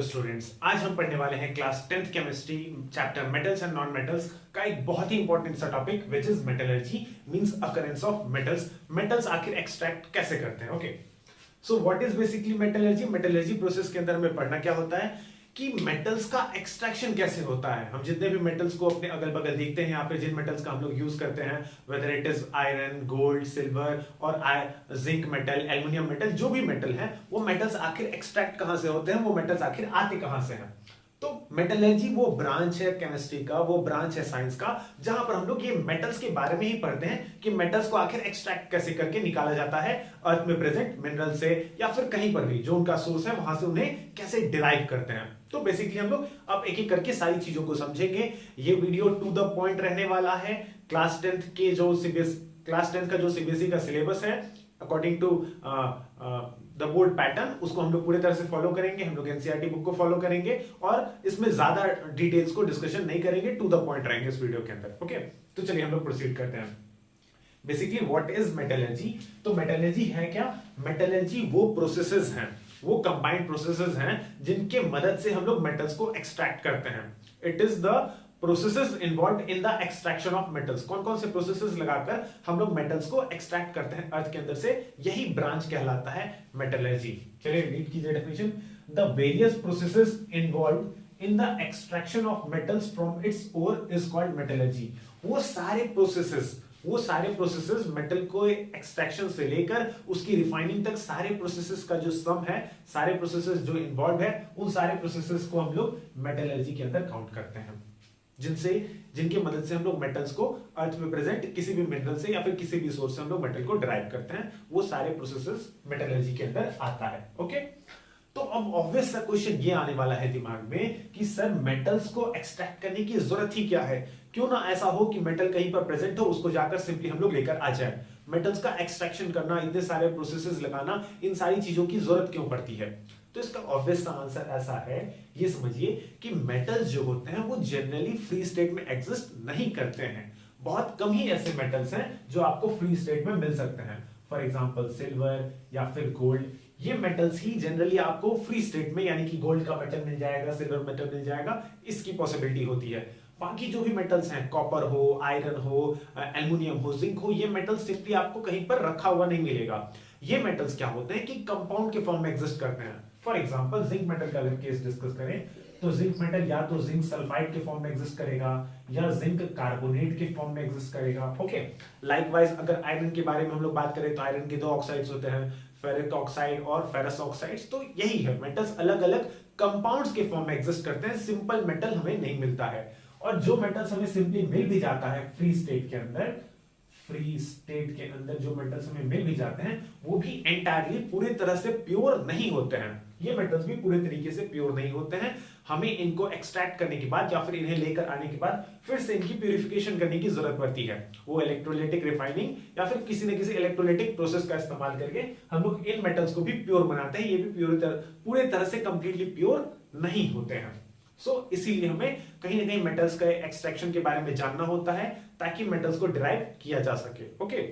Students, आज हम पढ़ने वाले हैं class 10th chemistry chapter metals and non metals का एक बहुत ही इंपॉर्टेंट सा topic which is metallurgy means occurrence of metals. Metals आखिर एक्सट्रैक्ट कैसे करते हैं। Okay, so what is basically metallurgy. Metallurgy process के अंदर हमें पढ़ना क्या होता है कि मेटल्स का एक्सट्रैक्शन कैसे होता है। हम जितने भी मेटल्स को अपने अगल बगल देखते हैं या फिर जिन मेटल्स का हम लोग यूज करते हैं, whether it is iron, gold, silver और जिंक मेटल, एल्युमिनियम मेटल, जो भी मेटल है वो मेटल्स आखिर एक्सट्रैक्ट कहां से होते हैं, वो मेटल्स आखिर आते कहां से हैं। तो मेटलर्जी वो ब्रांच है केमिस्ट्री का, वो ब्रांच है साइंस का, जहां पर हम लोग ये मेटल्स के बारे में ही पढ़ते हैं कि मेटल्स को आखिर एक्सट्रैक्ट कैसे करके निकाला जाता है अर्थ में प्रेजेंट मिनरल से या फिर कहीं पर भी जो उनका सोर्स है वहां से उन्हें कैसे डिराइव करते हैं। तो बेसिकली हम लोग अब एक एक करके सारी चीजों को समझेंगे। ये वीडियो टू द पॉइंट रहने वाला है। क्लास 10th के जो क्लास 10th का जो सीबीएसई का सिलेबस है according to the board pattern, उसको हम लोग पूरी तरह से फॉलो करेंगे। हम लोग एनसीईआरटी बुक को फॉलो करेंगे और इसमें ज्यादा डिटेल्स को डिस्कशन नहीं करेंगे, टू द पॉइंट रहेंगे इस वीडियो के अंदर। ओके, तो चलिए हम लोग प्रोसीड करते हैं। Basically what is metallurgy. तो मेटलर्जी है क्या? मेटलर्जी वो प्रोसेसेस हैं, वो कंबाइंड प्रोसेसेस हैं जिनके मदद से हम लोग मेटल्स को एक्सट्रैक्ट करते हैं। It is the processes involved in the extraction of metals. कौन कौन से प्रोसेसेस लगाकर हम लोग मेटल्स को एक्सट्रैक्ट करते हैं अर्थ के अंदर से, यही ब्रांच कहलाता है मेटलर्जी। चलिए रीड कीजिए definition. The various processes involved in the extraction of metals from its ore is called metallurgy. वो सारे प्रोसेसेस मेटल को एक्सट्रैक्शन से लेकर उसकी रिफाइनिंग तक सारे प्रोसेसेस का जो सम है, सारे प्रोसेसेस जो इन्वॉल्व है, उन सारे प्रोसेसेस को हम लोग मेटलर्जी के अंदर काउंट करते हैं, जिनके मदद से हम लोग मेटल्स को अर्थ में प्रेजेंट किसी भी मिनरल से या फिर किसी भी सोर्स से हम लोग मेटल को डिराइव करते हैं। वो सारे प्रोसेसेस मेटलर्जी के अंदर आता है। ओके, तो अब ऑब्वियस सा क्वेश्चन ये आने वाला है दिमाग में कि सर मेटल्स को एक्सट्रैक्ट करने की जरूरत ही क्या है? क्यों ना ऐसा हो कि मेटल कहीं पर प्रेजेंट हो, उसको जाकर सिंपली हम लोग लेकर आ जाए। मेटल्स का एक्सट्रैक्शन करना, इतने सारे प्रोसेसेस लगाना, इन सारी चीजों की जरूरत क्यों पड़ती है? तो इसका ऑब्वियस सा आंसर ऐसा है, ये समझिए कि मेटल्स जो होते हैं वो जनरली फ्री स्टेट में एग्जिस्ट नहीं करते हैं। बहुत कम ही ऐसे मेटल्स हैं जो आपको फ्री स्टेट में मिल सकते हैं। फॉर एग्जांपल सिल्वर या फिर गोल्ड, ये मेटल्स ही जनरली आपको फ्री स्टेट में, यानी कि गोल्ड का मेटल मिल जाएगा, सिल्वर मेटल मिल जाएगा, इसकी पॉसिबिलिटी होती है। बाकी जो भी मेटल्स हैं, कॉपर हो, आयरन हो, एल्युमिनियम हो, जिंक हो, ये मेटल सिंपली आपको कहीं पर रखा हुआ नहीं मिलेगा। ये मेटल्स क्या होते हैं कि कंपाउंड के फॉर्म में एग्जिस्ट करते हैं। फॉर एग्जांपल जिंक मेटल का अगर केस डिस्कस करें तो जिंक मेटल या तो जिंक सल्फाइड के फॉर्म में एग्जिस्ट करेगा या जिंक कार्बोनेट के फॉर्म में एग्जिस्ट करेगा। ओके, लाइकवाइज अगर आयरन के बारे में हम लोग बात करें तो आयरन के दो ऑक्साइड्स होते हैं, फेरिक ऑक्साइड और फेरस ऑक्साइड्स। तो यही है, मेटल्स अलग अलग कंपाउंड्स के फॉर्म में एग्जिस्ट करते हैं, सिंपल मेटल हमें नहीं मिलता है। और जो मेटल्स हमें सिंपली मिल भी जाता है फ्री स्टेट के अंदर जो मेटल्स हमें मिल भी जाते हैं वो भी एंटायरली पूरी तरह से प्योर नहीं होते हैं। ये मेटल्स भी पूरे तरीके से प्योर नहीं होते हैं। हमें इनको एक्सट्रैक्ट करने के बाद या फिर इन्हें लेकर आने के बाद फिर से इनकी प्यूरिफिकेशन करने की जरूरत पड़ती है। वो इलेक्ट्रोलाइटिक रिफाइनिंग या फिर किसी न किसी इलेक्ट्रोलाइटिक प्रोसेस का इस्तेमाल करके हम लोग इन मेटल्स को भी प्योर बनाते हैं। ये भी पूरे तरह से कंप्लीटली प्योर नहीं होते हैं। इसीलिए हमें कहीं ना कहीं मेटल्स का एक्सट्रैक्शन के बारे में जानना होता है ताकि मेटल्स को डिराइव किया जा सके। Okay,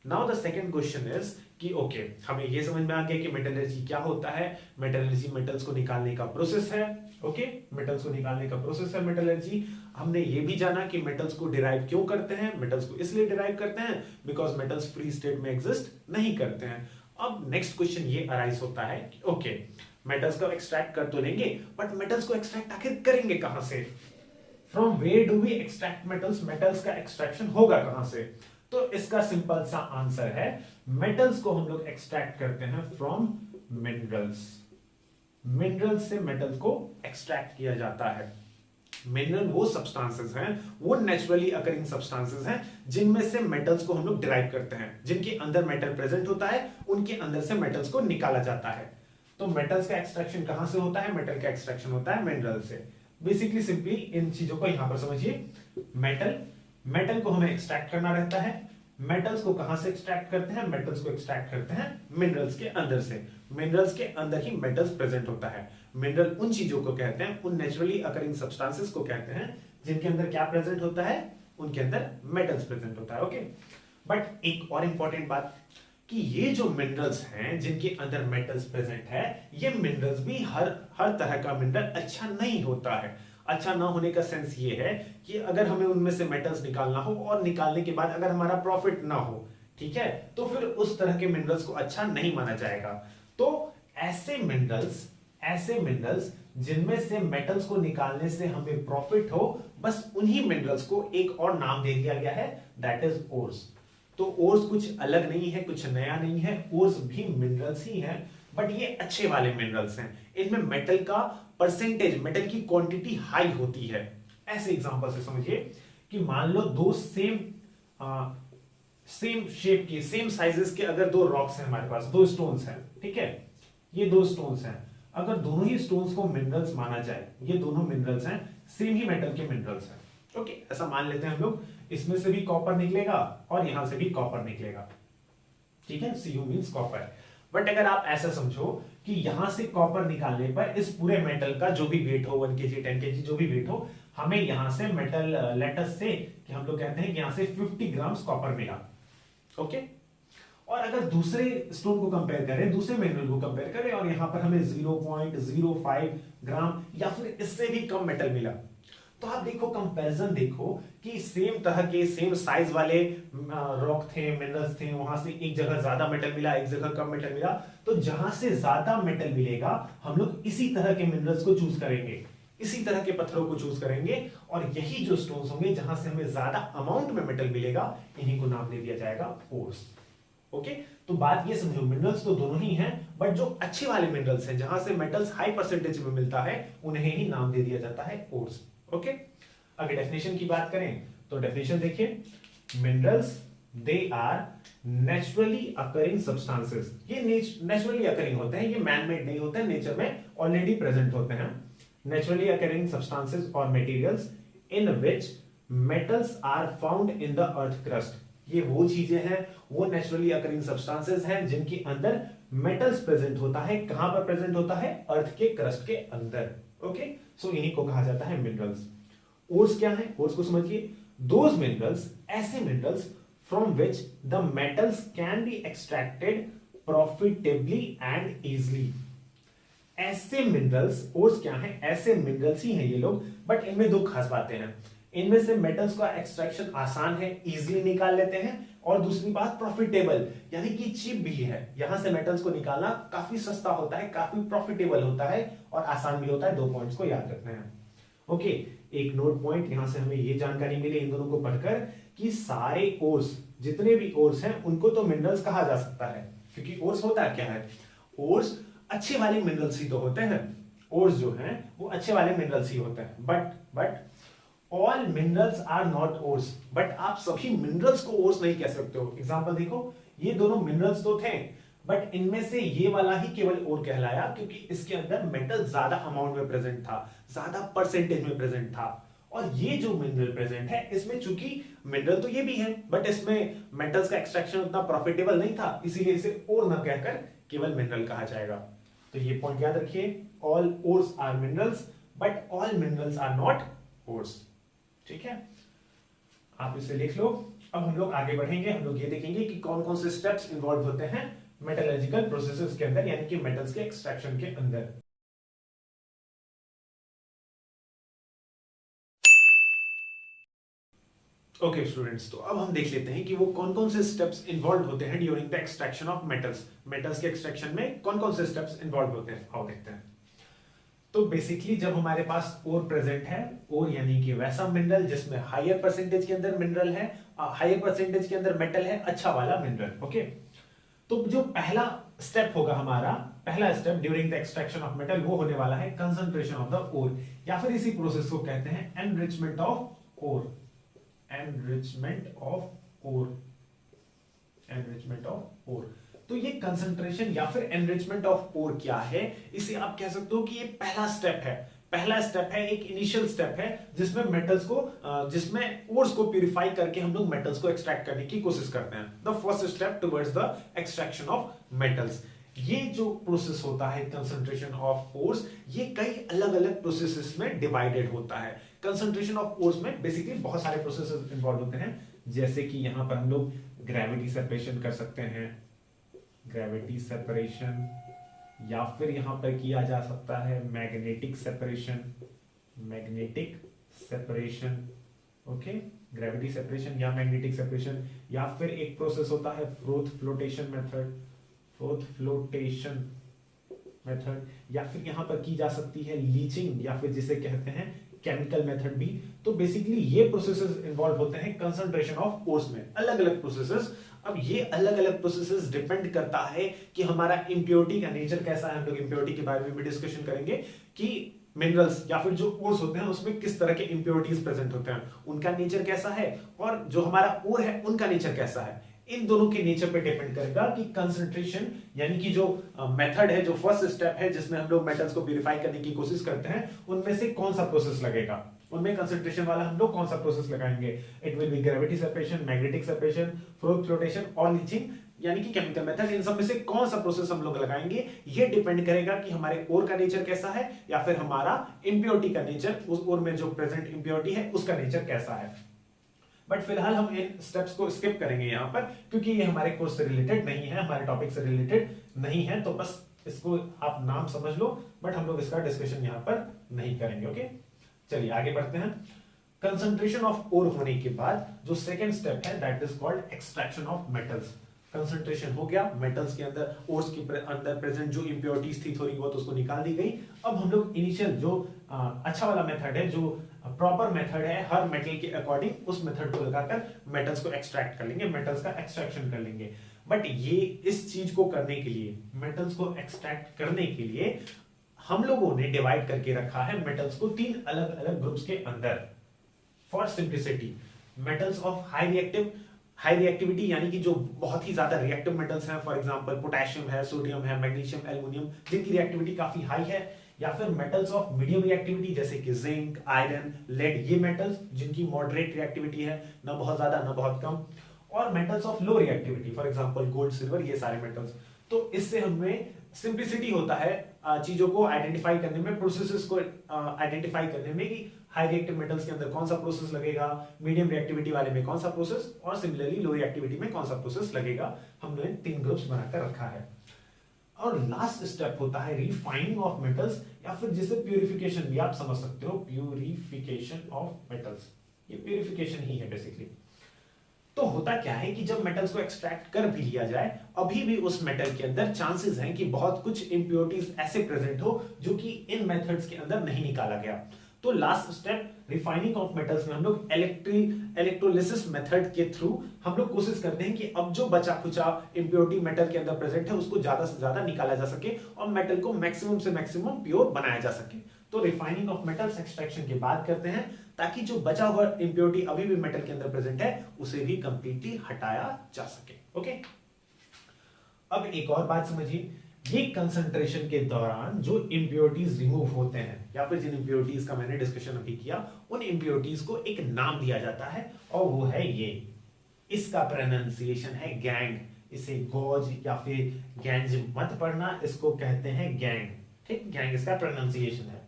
now the second question is कि ओके, हमें ये समझ में आ गया कि मेटलर्जी क्या होता है। मेटलर्जी मेटल्स को निकालने का प्रोसेस है। ओके, मेटल्स को निकालने का प्रोसेस है मेटलर्जी। हमने ये भी जाना कि मेटल्स को डिराइव क्यों करते हैं। मेटल्स को इसलिए डिराइव करते हैं बिकॉज मेटल्स फ्री स्टेट में एग्जिस्ट नहीं करते हैं। अब नेक्स्ट क्वेश्चन ये अराइज होता है कि ओके, मेटल्स को एक्सट्रैक्ट कर तो लेंगे, बट मेटल्स को एक्सट्रैक्ट आखिर करेंगे कहां से? From where do we extract metals? Metals का एक्सट्रैक्शन होगा कहां से? तो इसका सिंपल सा आंसर है, मेटल्स को हम लोग एक्सट्रैक्ट करते हैं फ्रॉम मिनरल्स। मिनरल्स से मेटल्स को एक्सट्रैक्ट किया जाता है। मिनरल वो सब्सटेंसेस हैं, वो नेचुरली अकरिंग सब्सटेंसेस हैं जिनमें से मेटल्स को हम लोग डिराइव करते हैं। जिनके अंदर मेटल प्रेजेंट होता है उनके अंदर से मेटल्स को निकाला जाता है। तो मेटल्स का एक्सट्रैक्शन कहां से होता है? मेटल का एक्सट्रैक्शन होता है मिनरल से। बेसिकली सिंपली इन चीजों को यहां पर समझिए। मेटल को हमें एक्सट्रैक्ट करना रहता है। मेटल्स को कहां से एक्सट्रैक्ट करते हैं? मेटल्स को एक्सट्रैक्ट करते हैं मिनरल्स के अंदर से। मिनरल्स के अंदर ही मेटल्स प्रेजेंट होता है। मिनरल उन चीजों को कहते हैं, उन नेचुरली अकरिंग सब्सटेंसेस को कहते हैं जिनके अंदर क्या प्रेजेंट होता है? उनके अंदर मेटल्स प्रेजेंट होता है। ओके, बट एक और इंपॉर्टेंट बात कि ये जो मिनरल्स हैं जिनके अंदर मेटल्स प्रेजेंट है, ये मिनरल्स भी हर हर तरह का मिनरल अच्छा नहीं होता है। अच्छा ना होने का सेंस ये है कि अगर हमें उनमें से मेटल्स निकालना हो और निकालने के बाद अगर हमारा प्रॉफिट ना हो, ठीक है, तो फिर उस तरह के मिनरल्स को अच्छा नहीं माना जाएगा। तो ऐसे मिनरल्स जिनमें से मेटल्स को निकालने से हमें प्रॉफिट हो, बस उन्हीं मिनरल्स को एक और नाम दे दिया गया है, दैट इज ओर्स। तो ओर्स कुछ अलग नहीं है, कुछ नया नहीं है, ओर्स भी मिनरल्स ही हैं, बट ये अच्छे वाले मिनरल्स हैं। इनमें मेटल का परसेंटेज, मेटल की क्वांटिटी हाई होती है। ऐसे एग्जांपल से समझिए कि मान लो दो सेम शेप की, सेम साइजेस के अगर दो रॉक्स हैं हमारे पास, दो स्टोन्स हैं, ठीक है, ये दो स्टोन्स हैं, अगर दोनों ही स्टोन्स को मिनरल्स माना जाए, ये दोनों मिनरल्स हैं, सेम ही मेटल के मिनरल्स हैं, ओके, ऐसा मान लेते हैं हम लोग, इसमें से भी कॉपर निकलेगा और यहां से भी कॉपर निकलेगा, ठीक है, Cu मींस कॉपर। बट अगर आप ऐसा समझो कि यहां से कॉपर निकालने पर इस पूरे मेटल का जो भी वेट हो, 1 kg 10 kg जो भी वेट हो, हमें यहां से मेटल लेटस से कि हम लोग कहते हैं कि यहां से 50 ग्राम्स कॉपर मिला, ओके। और अगर दूसरे स्टोन को कंपेयर करें, दूसरे मिनरल को कंपेयर करें और यहां पर हमें 0.05 ग्राम या फिर इससे भी कम मेटल मिला, तो आप देखो कंपैरिजन देखो कि सेम तरह के सेम साइज वाले रॉक थे, मिनरल्स थे, वहां से एक जगह ज्यादा मेटल मिला, एक जगह कम मेटल मिला, तो जहां से ज्यादा मेटल मिलेगा हम लोग इसी तरह के मिनरल्स को चूज करेंगे, इसी तरह के पत्थरों को चूज करेंगे, और यही जो स्टोन्स होंगे जहां से हमें ज्यादा अमाउंट में मेटल मिलेगा, इन्हीं को नाम दे दिया जाएगा ओर्स, ओके। तो बात ये समझो, मिनरल्स तो दोनों ही हैं, बट जो अच्छे वाले मिनरल्स हैं जहां से मेटल्स हाई परसेंटेज में मिलता है, उन्हें ही नाम दे दिया जाता है ओर्स, ओके। अगर डेफिनेशन की बात करें तो डेफिनेशन देखिए, minerals they are naturally occurring substances, ये नेचुरली अकरिंग होते हैं, ये मैन मेड नहीं होते हैं, नेचर में ऑलरेडी प्रेजेंट होते हैं। नेचुरली अकरिंग सब्सटेंसेस और materials in which metals are found in the earth crust, ये वो चीजें हैं, वो नेचुरली अकरिंग सब्सटेंसेस हैं जिनके अंदर मेटल्स प्रेजेंट होता है। कहां पर प्रेजेंट होता है? अर्थ के क्रस्ट के अंदर, ओके। सो इन्हीं को कहा जाता है मिनरल्स। ओर्स क्या है? ओर्स को समझिए, दोज मिनरल्स, ऐसे minerals from which the metals can be extracted profitably and easily. ऐसे मिनरल्स, ओर्स क्या है? ऐसे मिनरल्स ही हैं ये लोग, बट इनमें दो खास बातें हैं। इनमें से मेटल्स का एक्सट्रैक्शन आसान है, इजीली निकाल लेते हैं, और दूसरी बात प्रॉफिटेबल, यानी कि चीप भी है। यहां से मेटल्स को निकालना काफी सस्ता होता है, काफी प्रॉफिटेबल होता है और आसान भी होता है। दो पॉइंट्स को याद रखना है, ओके। एक नोट पॉइंट, यहां से हमें ये जानकारी मिली इन दोनों को पढ़कर कि सारे ओर्स, जितने भी ओर्स हैं, उनको तो मिनरल्स कहा जा सकता है, क्योंकि ओर्स होता क्या है? ओर्स अच्छे वाले मिनरल्स ही तो होते हैं। ओर्स जो हैं वो अच्छे वाले मिनरल्स ही होते हैं, but all minerals are not ores. But आप सभी मिनरल्स को ओर्स नहीं कह सकते हो। एग्जांपल देखो, ये दोनों मिनरल्स तो थे, बट इनमें से ये वाला ही केवल ओर कहलाया क्योंकि इसके अंदर मेटल ज्यादा अमाउंट में प्रेजेंट था, ज्यादा परसेंटेज में प्रेजेंट था। और ये जो मिनरल प्रेजेंट है, इसमें चूंकि मिनरल तो ये भी है, बट इसमें मेटल्स का एक्सट्रैक्शन उतना प्रॉफिटेबल नहीं था, इसीलिए इसे ओर ना कहकर केवल मिनरल कहा जाएगा। तो ये पॉइंट याद रखिए, all ores are minerals but all minerals are not ores, ठीक है। आप इसे लिख लो। अब हम लोग आगे बढ़ेंगे, हम लोग ये देखेंगे कि कौन कौन से स्टेप्स इन्वॉल्व होते हैं मेटलर्जिकल प्रोसेसेस के अंदर, यानी कि मेटल्स के एक्सट्रैक्शन के अंदर। ओके स्टूडेंट्स, तो अब हम देख लेते हैं कि वो कौन कौन से स्टेप्स इन्वॉल्व होते हैं during the extraction of metals. Metals के एक्सट्रैक्शन में कौन कौन से स्टेप्स इन्वॉल्व होते हैं, आओ देखते हैं। तो बेसिकली जब हमारे पास ओर प्रेजेंट है, ओर यानी कि वैसा मिनरल जिसमें हायर परसेंटेज के अंदर मिनरल है, हायर परसेंटेज के अंदर मेटल है, अच्छा वाला मिनरल, ओके। तो जो पहला स्टेप होगा हमारा, पहला step during the extraction of metal, वो होने वाला है कंसंट्रेशन ऑफ द ओर, या फिर इसी प्रोसेस को कहते हैं enrichment of ore. Enrichment of ore, enrichment of ore. तो ये कंसंट्रेशन या फिर एनरिचमेंट ऑफ ओर क्या है? इसे आप कह सकते हो कि ये पहला स्टेप है। पहला स्टेप है, एक इनिशियल स्टेप है, जिसमें मेटल्स को, जिसमें ओर्स को प्यूरिफाई करके हम लोग मेटल्स को एक्सट्रैक्ट करने की कोशिश करते हैं। The first step towards the extraction of metals. ये जो प्रोसेस होता है कंसंट्रेशन ऑफ ओर्स, ये कई अलग अलग प्रोसेसेस में डिवाइडेड होता है। कंसंट्रेशन ऑफ ओर्स में बेसिकली बहुत सारे प्रोसेसेस इन्वॉल्व होते हैं, जैसे कि यहां पर हम लोग ग्रेविटी सेपरेशन कर सकते हैं, ग्रेविटी सेपरेशन, या फिर यहां पर किया जा सकता है magnetic separation, magnetic separation, okay, gravity separation या मैग्नेटिक सेपरेशन, या फिर एक प्रोसेस होता है froth flotation method, froth flotation method, या फिर यहां पर की जा सकती है लीचिंग, या फिर जिसे कहते हैं केमिकल मेथड भी। तो बेसिकली ये प्रोसेसेस इन्वॉल्व होते हैं कंसंट्रेशन ऑफ ओर्स में, अलग अलग प्रोसेसेस। अब ये अलग अलग प्रोसेसेस डिपेंड करता है कि हमारा इंप्योरिटी का नेचर कैसा है। हम लोग इंप्योरिटी के बारे में भी डिस्कशन करेंगे कि मिनरल्स या फिर जो ओर्स होते हैं उसमें किस तरह के इंप्योरिटीज प्रेजेंट होते हैं, उनका नेचर कैसा है, और जो हमारा ओर है उनका नेचर कैसा है। इन दोनों के नेचर पे डिपेंड करेगा कि कंसंट्रेशन, यानी कि जो मेथड है, जो फर्स्ट स्टेप है जिसमें हम लोग मेटल्स को प्यूरिफाई करने की कोशिश करते हैं, उनमें से कौन सा प्रोसेस लगेगा, उनमें कंसंट्रेशन वाला हम लोग कौन सा प्रोसेस लगाएंगे। It will be gravity separation, magnetic separation, froth flotation और लीचिंग, यानी कि केमिकल मेथड। इन सब में से कौन सा प्रोसेस हम लोग लगाएंगे, ये डिपेंड करेगा कि हमारे ओर का नेचर कैसा है या फिर हमारा इंप्योरिटी का नेचर, उस ओर में जो प्रेजेंट इंप्योरिटी है उसका नेचर कैसा है। बट फिलहाल हम इन स्टेप्स को स्किप करेंगे यहां पर, क्योंकि ये हमारे कोर्स से रिलेटेड नहीं है, हमारे टॉपिक से रिलेटेड नहीं है, तो बस इसको आप नाम समझ लो, बट हम लोग इसका डिस्कशन यहां पर नहीं करेंगे। ओके, चलिए आगे बढ़ते हैं। कंसंट्रेशन ऑफ ओर होने के बाद जो सेकंड स्टेप है that is called extraction of metals. Concentration हो गया, मेटल्स के अंदर, ओर्स के अंदर प्रेजेंट जो इंप्योरिटीज थी थोड़ी बहुत उसको निकाल दी गई। अब हम लोग इनिशियल जो अच्छा वाला मेथड है, जो प्रॉपर मेथड है हर मेटल के अकॉर्डिंग, उस मेथड को लगाकर मेटल्स को एक्सट्रैक्ट कर लेंगे, मेटल्स का एक्सट्रैक्शन कर लेंगे। बट ये इस चीज को करने के लिए, मेटल्स को एक्सट्रैक्ट करने के लिए हम लोगों ने डिवाइड करके रखा है मेटल्स को तीन अलग अलग ग्रुप्स के अंदर। For simplicity, metals of high reactivity, यानी कि जो बहुत ही ज्यादा रिएक्टिव मेटल्स हैं, फॉर एग्जांपल पोटेशियम है, सोडियम है, मैग्नीशियम, एल्युमिनियम, जिनकी रिएक्टिविटी काफी हाई है, या फिर मेटल्स ऑफ मीडियम रिएक्टिविटी जैसे कि जिंक, आयरन, लेड, ये मेटल्स जिनकी मॉडरेट रिएक्टिविटी है, ना बहुत ज्यादा ना बहुत कम, और metals of low reactivity, for example gold, silver, ये सारे मेटल्स। तो इससे हमें सिंप्लिसिटी होता है चीजों को आइडेंटिफाई करने में, प्रोसेसेस को आइडेंटिफाई करने में, कि हाई रिएक्टिव मेटल्स के अंदर कौन सा प्रोसेस लगेगा, मीडियम रिएक्टिविटी वाले में कौन सा प्रोसेस, और सिमिलरली लो रिएक्टिविटी में कौन सा प्रोसेस लगेगा। हमने तीन ग्रुप्स बनाकर रखा है। और लास्ट स्टेप होता है रिफाइनिंग ऑफ मेटल्स, या फिर जिसे प्यूरिफिकेशन भी आप समझ सकते हो, प्यूरिफिकेशन ऑफ मेटल्स, ये प्यूरिफिकेशन ही है बेसिकली। तो होता क्या है कि जब मेटल्स को एक्सट्रैक्ट कर भी लिया जाए, अभी भी उस मेटल के अंदर चांसेस हैं कि बहुत कुछ इंप्योरिटीज ऐसे प्रेजेंट हो जो कि इन मेथड्स के अंदर नहीं निकाला गया। तो last step refining of metals में हम लोग इलेक्ट्रोलिसिस मेथड के थ्रू हम लोग कोशिश करते हैं कि अब जो बचा खुचा इंप्योरिटी मेटल के अंदर प्रेजेंट है उसको ज्यादा से ज्यादा निकाला जा सके और मेटल को मैक्सिमम से मैक्सिमम प्योर बनाया जा सके। तो रिफाइनिंग ऑफ मेटल्स एक्सट्रैक्शन के बाद करते हैं, ताकि जो बचा हुआ इंप्योरिटी अभी भी मेटल के अंदर प्रेजेंट है उसे भी कंप्लीटली हटाया जा सके। ओके, अब एक और बात समझिए, ये कंसंट्रेशन के दौरान जो इंप्योरिटीज रिमूव होते हैं, या फिर जिन इंप्योरिटीज का मैंने डिस्कशन अभी किया, उन इंप्योरिटीज को एक नाम दिया जाता है और वो है ये, इसका प्रोनाउंसिएशन है गैंग। इसे गॉज या फिर गैंज मत पढ़ना, इसको कहते हैं गैंग। ठीक, गैंग इसका प्रोनाउंसिएशन है।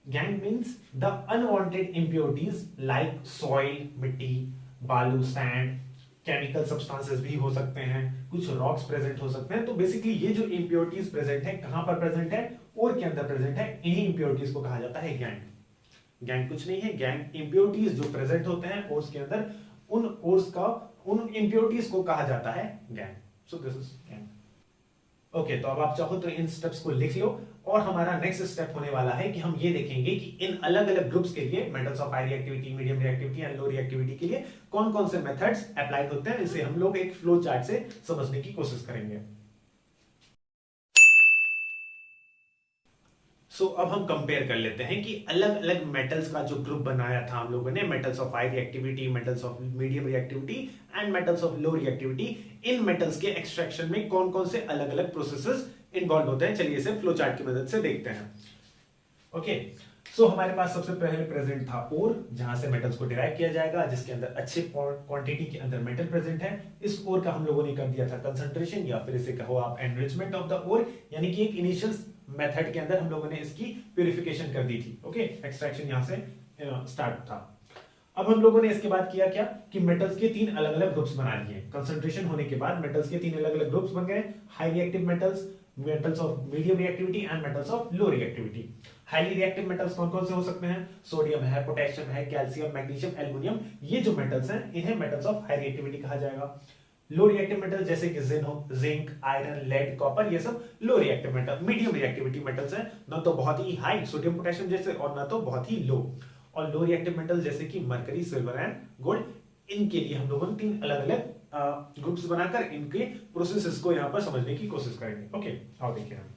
Gang means the unwanted impurities like soil, मिट्टी, बालू, सैंड, केमिकल सब्सटेंसेस भी हो सकते हैं, कुछ रॉक्स प्रेजेंट हो सकते हैं। तो बेसिकली ये जो इंप्योरिटीज प्रेजेंट है, कहां पर प्रेजेंट है, ओर के अंदर प्रेजेंट है, इन्हीं इंप्योरिटीज को कहा जाता है गैंग। गैंग कुछ नहीं है, गैंग इंप्योरिटीज जो प्रेजेंट होते हैं ओर्स के अंदर, उन इंप्योरिटीज को कहा जाता है gang. So this is gang. Okay, तो अब आप चाहो तो इन स्टेप्स को लिख लो, और हमारा नेक्स्ट स्टेप होने वाला है कि हम ये देखेंगे कि इन अलग अलग ग्रुप्स के लिए, metals of high reactivity, medium reactivity and low reactivity के लिए कौन कौन से मेथड्स अप्लाइड होते हैं। इसे हम लोग एक फ्लो चार्ट से समझने की कोशिश करेंगे। सो अब हम कंपेयर कर लेते हैं कि अलग अलग मेटल्स का जो ग्रुप बनाया था हम लोगों ने, metals of high reactivity, metals of medium reactivity and metals of low reactivity, in metals के एक्सट्रैक्शन में कौन कौन से अलग अलग प्रोसेसेस इन्वॉल्व होते हैं। चलिए इसे फ्लो चार्ट की मदद से देखते हैं। ओके, सो हमारे पास सबसे पहले प्रेजेंट था ओर, जहां से मेटल्स को डिराइव किया जाएगा, जिसके अंदर अच्छे क्वांटिटी के अंदर मेटल प्रेजेंट है। इस ओर का हम लोगों ने कर दिया था कंसंट्रेशन, या फिर इसे कहो आप एनरिचमेंट ऑफ द ओर, यानी कि एक इनिशियल मेथड के अंदर हम लोगों ने इसकी प्यूरिफिकेशन कर दी थी। ओके, एक्सट्रैक्शन यहां से स्टार्ट था। अब हम लोगों ने इसके बाद किया क्या कि मेटल्स के तीन अलग अलग ग्रुप्स बना लिए। कंसंट्रेशन होने के बाद मेटल्स के तीन अलग अलग ग्रुप्स बन गए, high reactive metals, metals of medium reactivity and metals of low reactivity. Highly reactive metals कौन कौन से हो सकते हैं? सोडियम है, पोटेशियम है, कैल्शियम, मैग्नीशियम, एल्युमिनियम। ये जो मेटल्स हैं इन्हें मेटल्स ऑफ हाई रिएक्टिविटी कहा जाएगा। लो रिएक्टिव मेटल जैसे कि जिंक, आयरन, लेड, कॉपर, ये सब low reactive metal. Medium reactivity metals हैं, ना तो बहुत ही हाई सोडियम पोटेशियम जैसे और ना तो बहुत ही लो। और लो रिएक्टिव मेटल जैसे कि मरकरी, सिल्वर एंड गोल्ड, इनके लिए हम लोगों ने तीन अलग अलग ग्रुप्स बनाकर इनके प्रोसेसेस को यहां पर समझने की कोशिश करेंगे। ओके, आओ देखिए हम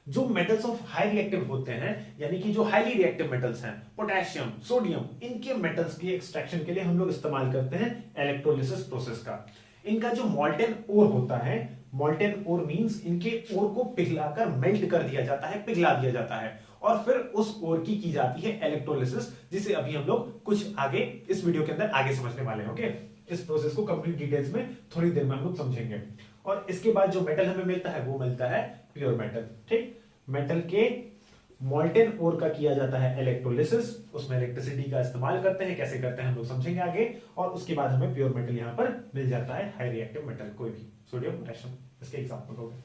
जो मेटल्स ऑफ हाई रिएक्टिव होते हैं, यानी कि जो हाईली रिएक्टिव मेटल्स हैं, पोटेशियम, सोडियम, इनके मेटल्स की एक्सट्रैक्शन के लिए हम लोग इस्तेमाल करते हैं इलेक्ट्रोलिसिस प्रोसेस का। इनका जो मॉल्टेन ओर होता है, मॉल्टेन ओर मींस इनके ओर को पिघलाकर मेल्ट कर दिया जाता है, पिघला दिया जाता है, और फिर उस ओर की जाती है इलेक्ट्रोलिसिस, जिसे अभी हम लोग कुछ आगे इस वीडियो के अंदर आगे समझने वाले हैं। ओके, इस प्रोसेस को कंप्लीट डिटेल्स में थोड़ी देर में हम लोग समझेंगे। और इसके बाद जो मेटल हमें मिलता है वो मिलता है प्योर मेटल। ठीक, मेटल के मॉल्टेन ओर का किया जाता है इलेक्ट्रोलिसिस, उसमें इलेक्ट्रिसिटी का इस्तेमाल करते हैं, कैसे करते हैं हम लोग समझेंगे आगे। और उसके बाद हमें प्योर मेटल यहां पर मिल जाता है, हाई रिएक्टिव मेटल कोई भी, सोडियम, पोटेशियम, इसके एग्जांपल हो गए।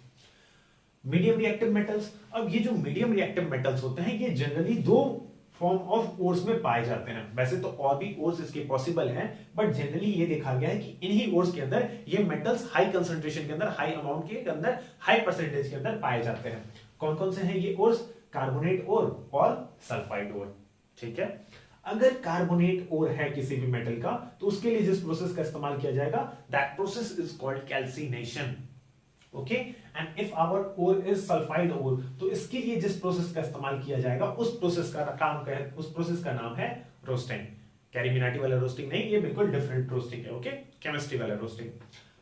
मीडियम रिएक्टिव मेटल्स, अब ये जो मीडियम रिएक्टिव मेटल्स होते हैं ये जनरली दो फॉर्म ऑफ ओर्स में पाए जाते हैं। वैसे तो और भी ओर्स इसके पॉसिबल हैं, बट जनरली ये देखा गया है कि इन्हीं ओर्स के अंदर ये मेटल्स हाई कंसंट्रेशन के अंदर, हाई अमाउंट के अंदर, हाई परसेंटेज के अंदर पाए जाते हैं। कौन कौन से हैं ये ओर्स? कार्बोनेट ओर और सल्फाइड ओर। ठीक है, अगर कार्बोनेट ओर है किसी भी मेटल का तो उसके लिए जिस प्रोसेस का इस्तेमाल किया जाएगा, that process is called calcination. Okay, and if our ore is sulphide ore, तो इसके लिए जिस प्रोसेस का इस्तेमाल किया जाएगा उस प्रोसेस का नाम है रोस्टिंग। कैरीमिनाटी वाला रोस्टिंग नहीं, ये बिल्कुल डिफरेंट रोस्टिंग है। ओके, केमिस्ट्री वाला रोस्टिंग।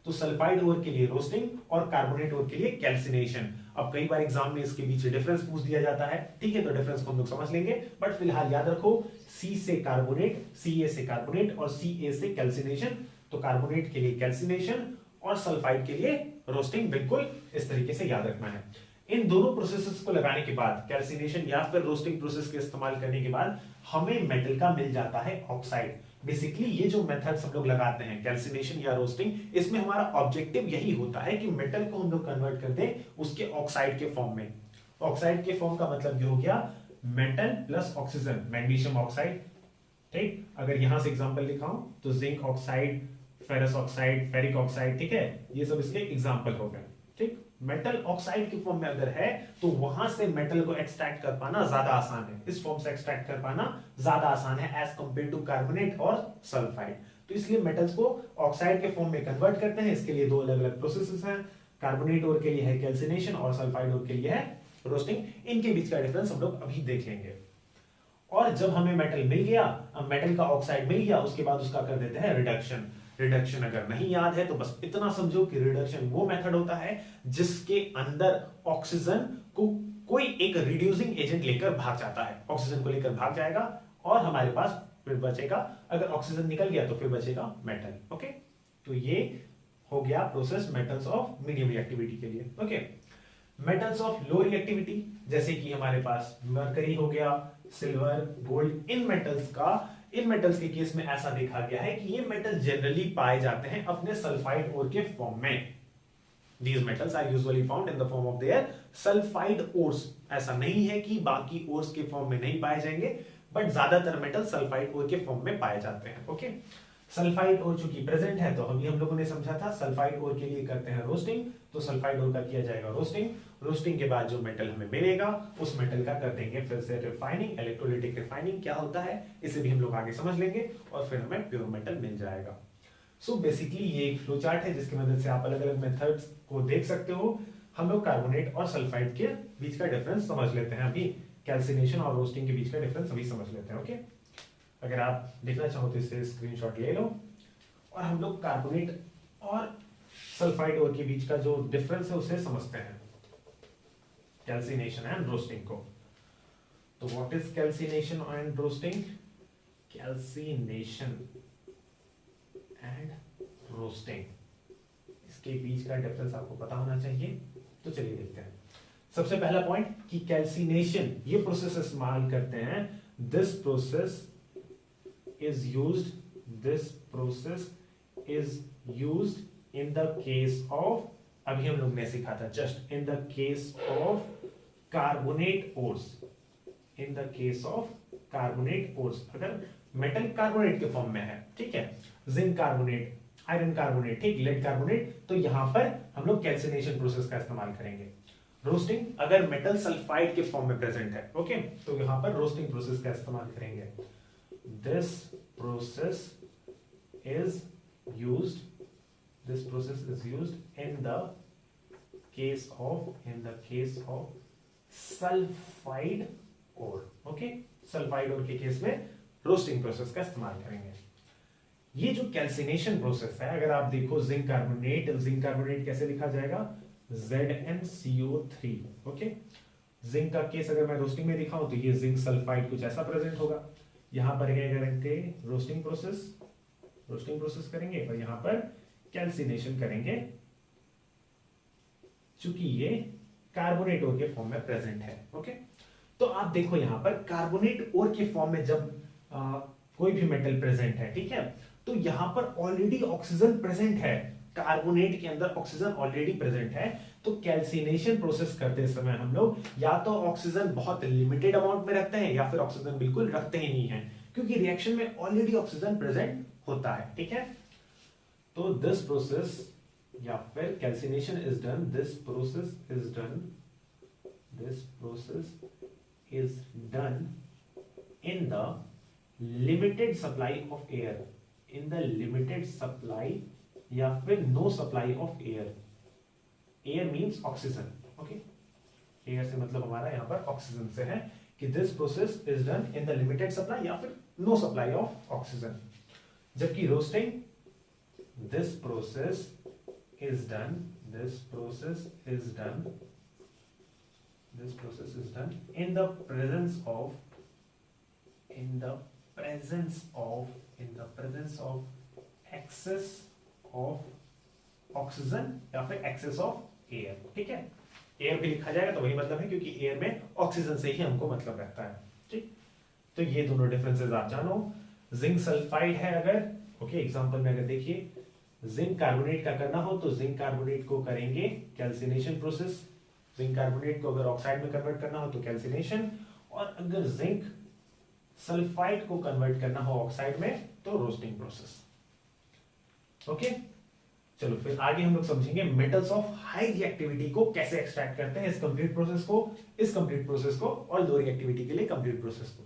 तो सल्फाइड ओर के लिए रोस्टिंग और कार्बोनेट ओर के लिए कैल्सिनेशन। अब कई बार एग्जाम में इसके बीच डिफरेंस पूछ दिया जाता है, ठीक है, तो डिफरेंस को हम लोग समझ लेंगे, बट फिलहाल याद रखो, सी से कार्बोनेट, सी ए से कार्बोनेट और सी ए से कैल्सिनेशन। तो कार्बोनेट के लिए कैल्सिनेशन और सल्फाइड के लिए रोस्टिंग, बिल्कुल इस तरीके से याद रखना है। इन दोनों प्रोसेसेस को लगाने के बाद, कैल्सिनेशन या फिर रोस्टिंग प्रोसेस के इस्तेमाल करने के बाद, हमें मेटल का मिल जाता है ऑक्साइड। बेसिकली ये जो मेथड्स हम लोग लगाते हैं, कैल्सिनेशन या रोस्टिंग, इसमें हमारा ऑब्जेक्टिव यही होता है कि मेटल को हम लोग कन्वर्ट कर दें उसके ऑक्साइड के फॉर्म में। ऑक्साइड के फॉर्म का मतलब ये हो गया metal plus oxygen, magnesium oxide. ठीक, अगर यहां से एग्जांपल दिखाऊं तो zinc oxide, ferrous oxide, ferric oxide, ठीक है, ये सब इसके एग्जांपल हो गए। ठीक, मेटल ऑक्साइड के फॉर्म में अगर है तो वहां से मेटल को एक्सट्रैक्ट कर पाना ज्यादा आसान है, इस फॉर्म से एक्सट्रैक्ट कर पाना ज्यादा आसान है एज कंपेयर टू कार्बोनेट और सल्फाइड। तो इसलिए मेटल्स को ऑक्साइड के फॉर्म में कन्वर्ट करते हैं। इसके लिए दो अलग अलग प्रोसेसेस हैं, कार्बोनेट ओर के लिए है कैल्सिनेशन और सल्फाइड ओर के लिए है रोस्टिंग। इनके बीच का डिफरेंस हम लोग अभी देख लेंगे। और जब हमें मेटल मिल गया, मेटल का ऑक्साइड मिल गया, उसके बाद उसका कर देते हैं रिडक्शन। रिडक्शन अगर नहीं याद है तो बस इतना समझो कि रिडक्शन वो मेथड होता है जिसके अंदर ऑक्सीजन को कोई एक रिड्यूसिंग एजेंट लेकर भाग जाता है, ऑक्सीजन को लेकर भाग जाएगा और हमारे पास फिर बचेगा, अगर ऑक्सीजन निकल गया तो फिर बचेगा मेटल। ओके, तो ये हो गया process metals of medium reactivity के लिए। Okay, metals of low reactivity जैसे कि हमारे पास मरकरी हो गया, सिल्वर, गोल्ड, इन मेटल्स के केस में ऐसा देखा गया है कि ये मेटल जनरली पाए जाते हैं अपने सल्फाइड ओर के फॉर्म में। These metals are usually found in the form of their sulfide ores। ऐसा नहीं है कि बाकी ओर्स के फॉर्म में नहीं पाए जाएंगे, बट ज्यादातर मेटल सल्फाइड ओर के फॉर्म में पाए जाते हैं। ओके, सल्फाइड ओर चूंकि प्रेजेंट है तो अभी हम लोगों ने समझा था सल्फाइड ओर के लिए करते हैं रोस्टिंग, तो सल्फाइड ओर का किया जाएगा रोस्टिंग। रोस्टिंग के बाद जो मेटल हमें मिलेगा उस मेटल का कर देंगे फिर से रिफाइनिंग, इलेक्ट्रोलिटिक रिफाइनिंग क्या होता है इसे भी हम लोग आगे समझ लेंगे और फिर हमें प्योर मेटल मिल जाएगा। सो बेसिकली ये एक फ्लो चार्ट है जिसकी मदद से आप अलग अलग मेथड्स को देख सकते हो। हम लोग कार्बोनेट और सल्फाइड के बीच का डिफरेंस समझ लेते हैं, अभी कैल्सिनेशन और रोस्टिंग के बीच का डिफरेंस अभी समझ लेते हैं। ओके, अगर आप देखना चाहो तो इससे स्क्रीनशॉट ले लो और हम लोग कार्बोनेट और सल्फाइड ओर के बीच का जो डिफरेंस है उसे समझते हैं, कैल्सिनेशन एंड रोस्टिंग को। तो what is calcination and roasting? Calcination and roasting, इसके बीच का डिफरेंस आपको पता होना चाहिए। तो चलिए देखते हैं। सबसे पहला पॉइंट कि कैल्सिनेशन ये प्रोसेस इस्तेमाल करते हैं, this process is used, this process is used in the case of, अभी हम लोग ने सीखा था, just in the case of carbonate ores, in the case of carbonate ores, अगर मेटल कार्बोनेट के फॉर्म में है, ठीक है, जिंक कार्बोनेट, आयरन कार्बोनेट, ठीक, लेड कार्बोनेट, तो यहां पर हम लोग कैल्सिनेशन प्रोसेस का इस्तेमाल करेंगे। रोस्टिंग अगर मेटल सल्फाइड के फॉर्म में प्रेजेंट है, ओके, तो यहां पर रोस्टिंग प्रोसेस का इस्तेमाल करेंगे। This process is used, this process is used in the case of sulfide ore, okay, sulphide ore के केस में रोस्टिंग प्रोसेस का इस्तेमाल करेंगे। ये जो कैल्सिनेशन प्रोसेस है, अगर आप देखो जिंक कार्बोनेट कैसे लिखा जाएगा, ZnCO3, ओके, जिंक का केस अगर मैं रोस्टिंग में दिखाऊं तो ये जिंक सल्फाइड कुछ ऐसा प्रेजेंट होगा। यहां पर क्या करेंगे, रोस्टिंग प्रोसेस करेंगे और यहां पर कैल्सिनेशन करेंगे, चूंकि ये कार्बोनेट ओर के फॉर्म में प्रेजेंट है, ओके। तो आप देखो यहां पर कार्बोनेट ओर के फॉर्म में जब कोई भी मेटल प्रेजेंट है, ठीक है, तो यहां पर ऑलरेडी ऑक्सीजन प्रेजेंट है, कार्बोनेट के अंदर ऑक्सीजन ऑलरेडी प्रेजेंट है, तो कैल्सिनेशन प्रोसेस करते समय हम लोग या तो ऑक्सीजन बहुत लिमिटेड अमाउंट में रखते हैं या फिर ऑक्सीजन बिल्कुल रखते ही नहीं है, क्योंकि रिएक्शन में ऑलरेडी ऑक्सीजन प्रेजेंट होता है, ठीक है। तो दिस प्रोसेस या फिर calcination is done, this process is done in the limited supply of air, in the limited supply या फिर no supply of air, air means oxygen, okay, air से मतलब हमारा यहां पर ऑक्सीजन से है कि this process is done in the limited supply या फिर नो सप्लाई ऑफ ऑक्सीजन। जबकि roasting, this process is done in the presence of excess of oxygen या फिर excess of air, ठीक है। एयर भी लिखा जाएगा तो वही मतलब है, क्योंकि एयर में ऑक्सीजन से ही हमको मतलब रहता है, ठीक। तो ये दोनों डिफरेंसेस आप जानो। जिंक सल्फाइड है अगर, ओके, एग्जांपल में अगर देखिए जिंक कार्बोनेट का करना हो तो जिंक कार्बोनेट को करेंगे कैल्सिनेशन प्रोसेस, जिंक कार्बोनेट को अगर ऑक्साइड में कन्वर्ट करना हो तो कैल्सिनेशन, और अगर जिंक सल्फाइड को कन्वर्ट करना हो ऑक्साइड में तो रोस्टिंग प्रोसेस, ओके। चलो फिर आगे हम लोग समझेंगे मेटल्स ऑफ हाई रिएक्टिविटी को कैसे एक्सट्रैक्ट करते हैं, इस कंप्लीट प्रोसेस को और लो रिएक्टिविटी के लिए कंप्लीट प्रोसेस को।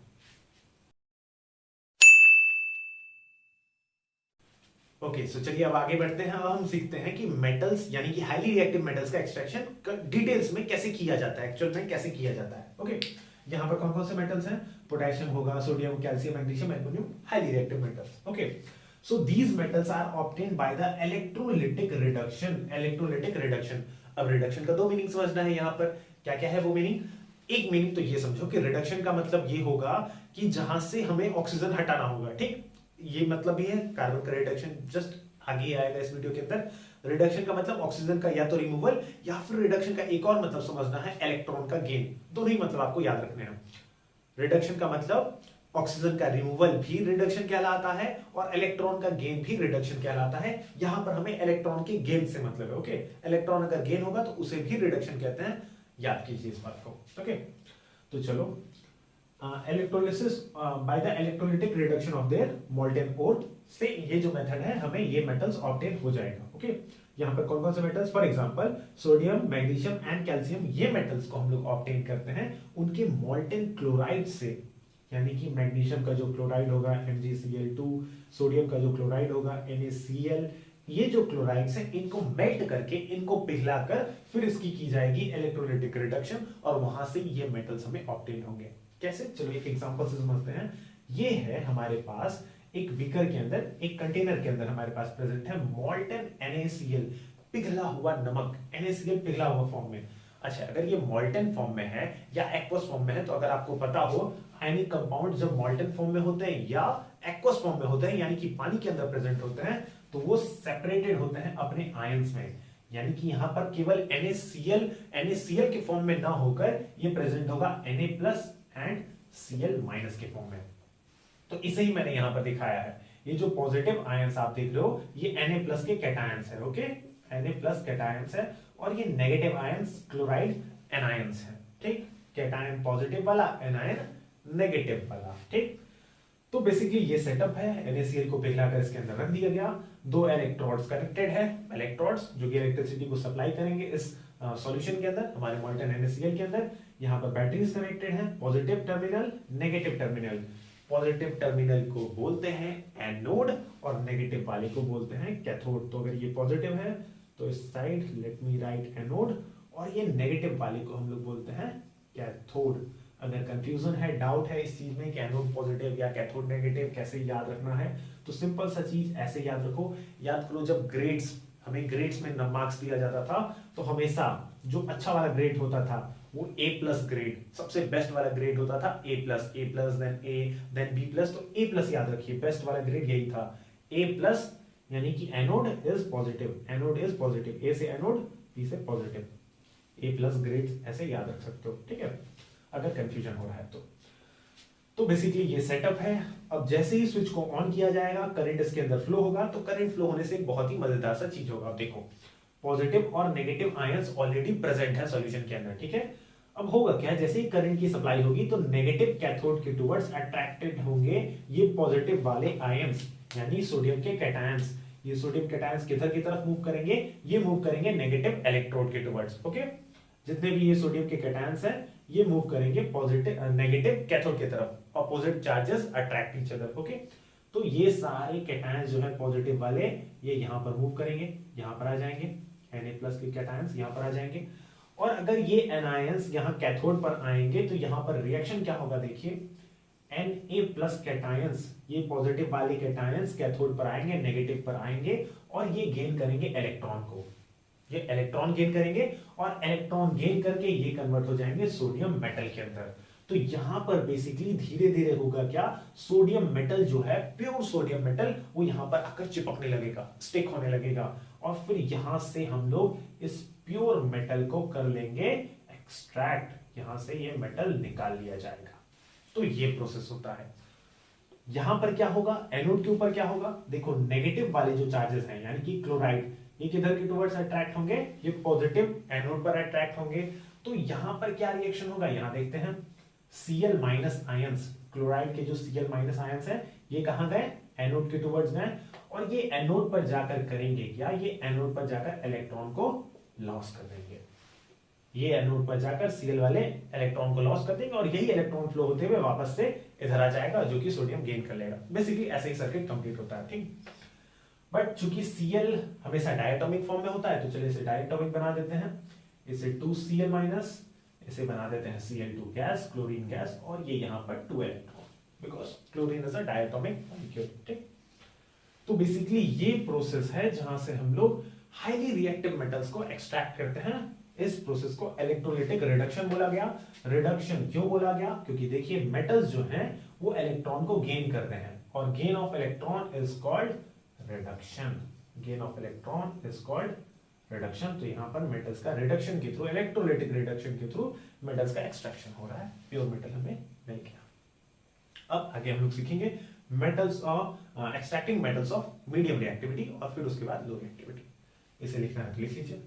ओके, सो चलिए अब आगे बढ़ते हैं। अब हम सीखते हैं कि मेटल्स यानी कि हाईली रिएक्टिव मेटल्स का एक्सट्रैक्शन डिटेल्स में कैसे किया जाता है, एक्चुअल में कैसे किया जाता है, ओके। यहां पर कौन कौन से मेटल्स हैं, पोटेशियम होगा, sodium, calcium, magnesium, aluminium, highly reactive metals, okay. So these metals are obtained by the electrolytic reduction. अब रिडक्शन का दो मीनिंग समझना है यहां पर, क्या क्या है वो मीनिंग। एक मीनिंग तो ये समझो कि रिडक्शन का मतलब ये होगा कि जहां से हमें ऑक्सीजन हटाना होगा, ठीक, ये मतलब भी है। कार्बन का रिडक्शन जस्ट आगे आएगा इस वीडियो के अंदर। रिडक्शन का मतलब ऑक्सीजन का या तो रिमूवल या फिर रिडक्शन का एक और मतलब समझना है इलेक्ट्रॉन का गेन, दोनों ही मतलब आपको याद रखने हैं। रिडक्शन का मतलब ऑक्सीजन का रिमूवल भी रिडक्शन कहलाता है और इलेक्ट्रॉन का गेन भी रिडक्शन कहलाता है। यहां पर हमें इलेक्ट्रॉन के गेन से मतलब है, ओके। इलेक्ट्रॉन अगर गेन होगा तो उसे भी रिडक्शन कहते हैं, याद कीजिए इस बात को, ओके। तो चलो, electrolysis by the electrolytic reduction of their molten ore से ये जो मेथड है हमें ये मेटल्स ऑब्टेन हो जाएगा, ओके। यहाँ पर कौन कौन से metals, for example sodium, magnesium and calcium, ये मेटल्स को हम लोग ऑब्टेन करते हैं उनके मोल्टेन क्लोराइड से, यानी कि मैग्नीशियम का जो क्लोराइड होगा MgCl2, सोडियम का जो क्लोराइड होगा NaCl, ये जो क्लोराइड्स हैं इनको मेल्ट करके, इनको पिघलाकर फिर इसकी की जाएगी इलेक्ट्रोलिटिक रिडक्शन और वहां से ये मेटल्स हमें ऑब्टेन होंगे। कैसे, चलो एक एग्जांपल से समझते हैं। ये है हमारे पास एक बीकर के अंदर, एक कंटेनर के अंदर हमारे पास प्रेजेंट है मोल्टन NaCl, पिघला हुआ नमक, NaCl पिघला हुआ फॉर्म में। अच्छा, अगर ये मोल्टन फॉर्म में है या एक्वस फॉर्म में है, तो अगर आपको पता हो आयनिक कंपाउंड जब मोल्टन फॉर्म में होते हैं या एक्वस फॉर्म में होते हैं, यानी कि पानी के अंदर प्रेजेंट होते हैं, तो वो सेपरेटेड होते हैं अपने आयंस में, यानी कि यहां पर केवल NaCl के फॉर्म में ना होकर ये प्रेजेंट होगा Na+ एंड Cl- के फॉर्म में। तो इसे ही मैंने यहां पर दिखाया है। ये जो पॉजिटिव आयंस आप देख रहे हो ये Na+ के कैटायंस है, ओके, Na+ कैटायंस है, और ये नेगेटिव आयंस क्लोराइड एनायंस है, ठीक, कैटायन पॉजिटिव वाला, एनायन नेगेटिव वाला, ठीक। तो बेसिकली ये सेटअप है, NaCl को पिघलाकर इसके अंदर रख दिया गया, 2 इलेक्ट्रोड्स कनेक्टेड है, इलेक्ट्रोड्स जो कि इलेक्ट्रिसिटी को सप्लाई करेंगे इस सॉल्यूशन के अंदर, हमारे मॉल्टन NaCl के अंदर। यहाँ पर बैटरीज कनेक्टेड हैं, positive terminal, negative terminal. Positive terminal को बोलते हैं एनोड और नेगेटिव वाले को बोलते हैं कैथोड। तो अगर ये पॉजिटिव है तो इस side let me right anode, और ये नेगेटिव वाले को हम लोग बोलते हैं कैथोड। अगर कंफ्यूजन है, डाउट है इस चीज में कि एनोड पॉजिटिव या कैथोड नेगेटिव कैसे याद रखना है, तो सिंपल सा चीज ऐसे याद रखो। याद करो जब हमें ग्रेड्स में मार्क्स दिया जाता था तो हमेशा जो अच्छा वाला ग्रेड होता था वो A+ ग्रेड, सबसे बेस्ट वाला ग्रेड होता था A+, then A, then B+, तो A+ याद रखिए, बेस्ट वाला ग्रेड यही था A+, यानी कि anode is positive, anode is positive, A से एनोड, B से पॉजिटिव, A+ ग्रेड ऐसे याद रख सकते हो, ठीक है, अगर कंफ्यूजन हो रहा है तो बेसिकली ये सेटअप है। अब जैसे ही स्विच को ऑन किया जाएगा करंट इसके अंदर फ्लो होगा, तो करंट फ्लो होने से एक बहुत ही मजेदार सा चीज होगा। देखो पॉजिटिव और नेगेटिव आयंस ऑलरेडी प्रेजेंट है सॉल्यूशन के अंदर, ठीक है। अब होगा क्या, जैसे ही करंट की सप्लाई होगी तो नेगेटिव कैथोड के टुवर्ड्स अट्रैक्टेड होंगे ये पॉजिटिव वाले आयंस, यानी सोडियम के कैटायंस। ये सोडियम कैटायंस किधर की तरफ मूव करेंगे, ये मूव करेंगे नेगेटिव इलेक्ट्रोड के टुवर्ड्स, ओके। जितने भी ये सोडियम के कैटायंस हैं ये मूव करेंगे पॉजिटिव नेगेटिव कैथोड की तरफ, opposite charges attract each other, okay. तो ये सारे कैटायंस जो है पॉजिटिव वाले ये यहां पर मूव करेंगे, यहां पर आ जाएंगे, Na+ के कैटायंस यहां पर आ जाएंगे, और अगर ये एनायंस यहां कैथोड पर आएंगे तो यहां पर रिएक्शन क्या होगा, देखिए Na+ कैटायंस, ये पॉजिटिव वाले कैटायंस कैथोड पर आएंगे, नेगेटिव पर आएंगे, और ये गेन करेंगे इलेक्ट्रॉन को, ये इलेक्ट्रॉन गेन करेंगे, और इलेक्ट्रॉन गेन करके ये कन्वर्ट हो जाएंगे सोडियम मेटल के अंदर। तो यहां पर बेसिकली धीरे धीरे होगा क्या, सोडियम मेटल जो है प्योर सोडियम मेटल वो यहां पर आकर चिपकने लगेगा, स्टिक होने लगेगा, और फिर यहां से हम लोग इस प्योर मेटल को कर लेंगे एक्सट्रैक्ट, यहां से ये मेटल निकाल लिया जाएगा। तो ये प्रोसेस होता है। यहां पर क्या होगा, एनोड के ऊपर क्या होगा, देखो नेगेटिव वाले जो चार्जेस हैं यानी कि क्लोराइड, ये किधर के टुवर्ड्स अट्रैक्ट होंगे, ये पॉजिटिव एनोड पर अट्रैक्ट होंगे। तो यहां पर क्या रिएक्शन होगा, यहां देखते हैं, Cl- आयंस, क्लोराइड के जो Cl- आयंस है ये कहां गए, एनोड के टुवर्ड्स गए, और ये एनोड पर जाकर करेंगे क्या, ये एनोड पर जाकर इलेक्ट्रॉन को लॉस कर देंगे, ये एनोड पर जाकर Cl वाले इलेक्ट्रॉन को लॉस कर देंगे, और यही इलेक्ट्रॉन फ्लो होते हुए वापस से इधर आ जाएगा जो कि सोडियम गेन कर लेगा। बेसिकली ऐसे ही सर्किट कंप्लीट होता है, ठीक। बट चूंकि Cl हमेशा डायटोमिक फॉर्म में होता है तो चलिए इसे डायटोमिक बना देते हैं, इसे 2Cl-, इसे बना देते हैं Cl2 गैस, क्लोरीन गैस, और ये यहां पर 2 electron, because chlorine is a diatomic molecule, ठीक। तो बेसिकली ये प्रोसेस है जहां से हम लोग हाईली रिएक्टिव मेटल्स को एक्सट्रैक्ट करते हैं। इस प्रोसेस को इलेक्ट्रोलाइटिक रिडक्शन बोला गया। रिडक्शन क्यों बोला गया, क्योंकि देखिए मेटल्स जो हैं वो इलेक्ट्रॉन को गेन करते हैं, और gain of electron is called reduction, gain of electron is called reduction. तो यहां पर मेटल्स का रिडक्शन के थ्रू, इलेक्ट्रोलाइटिक रिडक्शन के थ्रू मेटल्स का एक्सट्रैक्शन हो रहा है, प्योर मेटल हमें मिल गया। अब आगे हम लोग सीखेंगे metals of extracting metals of medium reactivity, और फिर उसके बाद लो रिएक्टिविटी। इसे लिखना है, लिख लीजिए।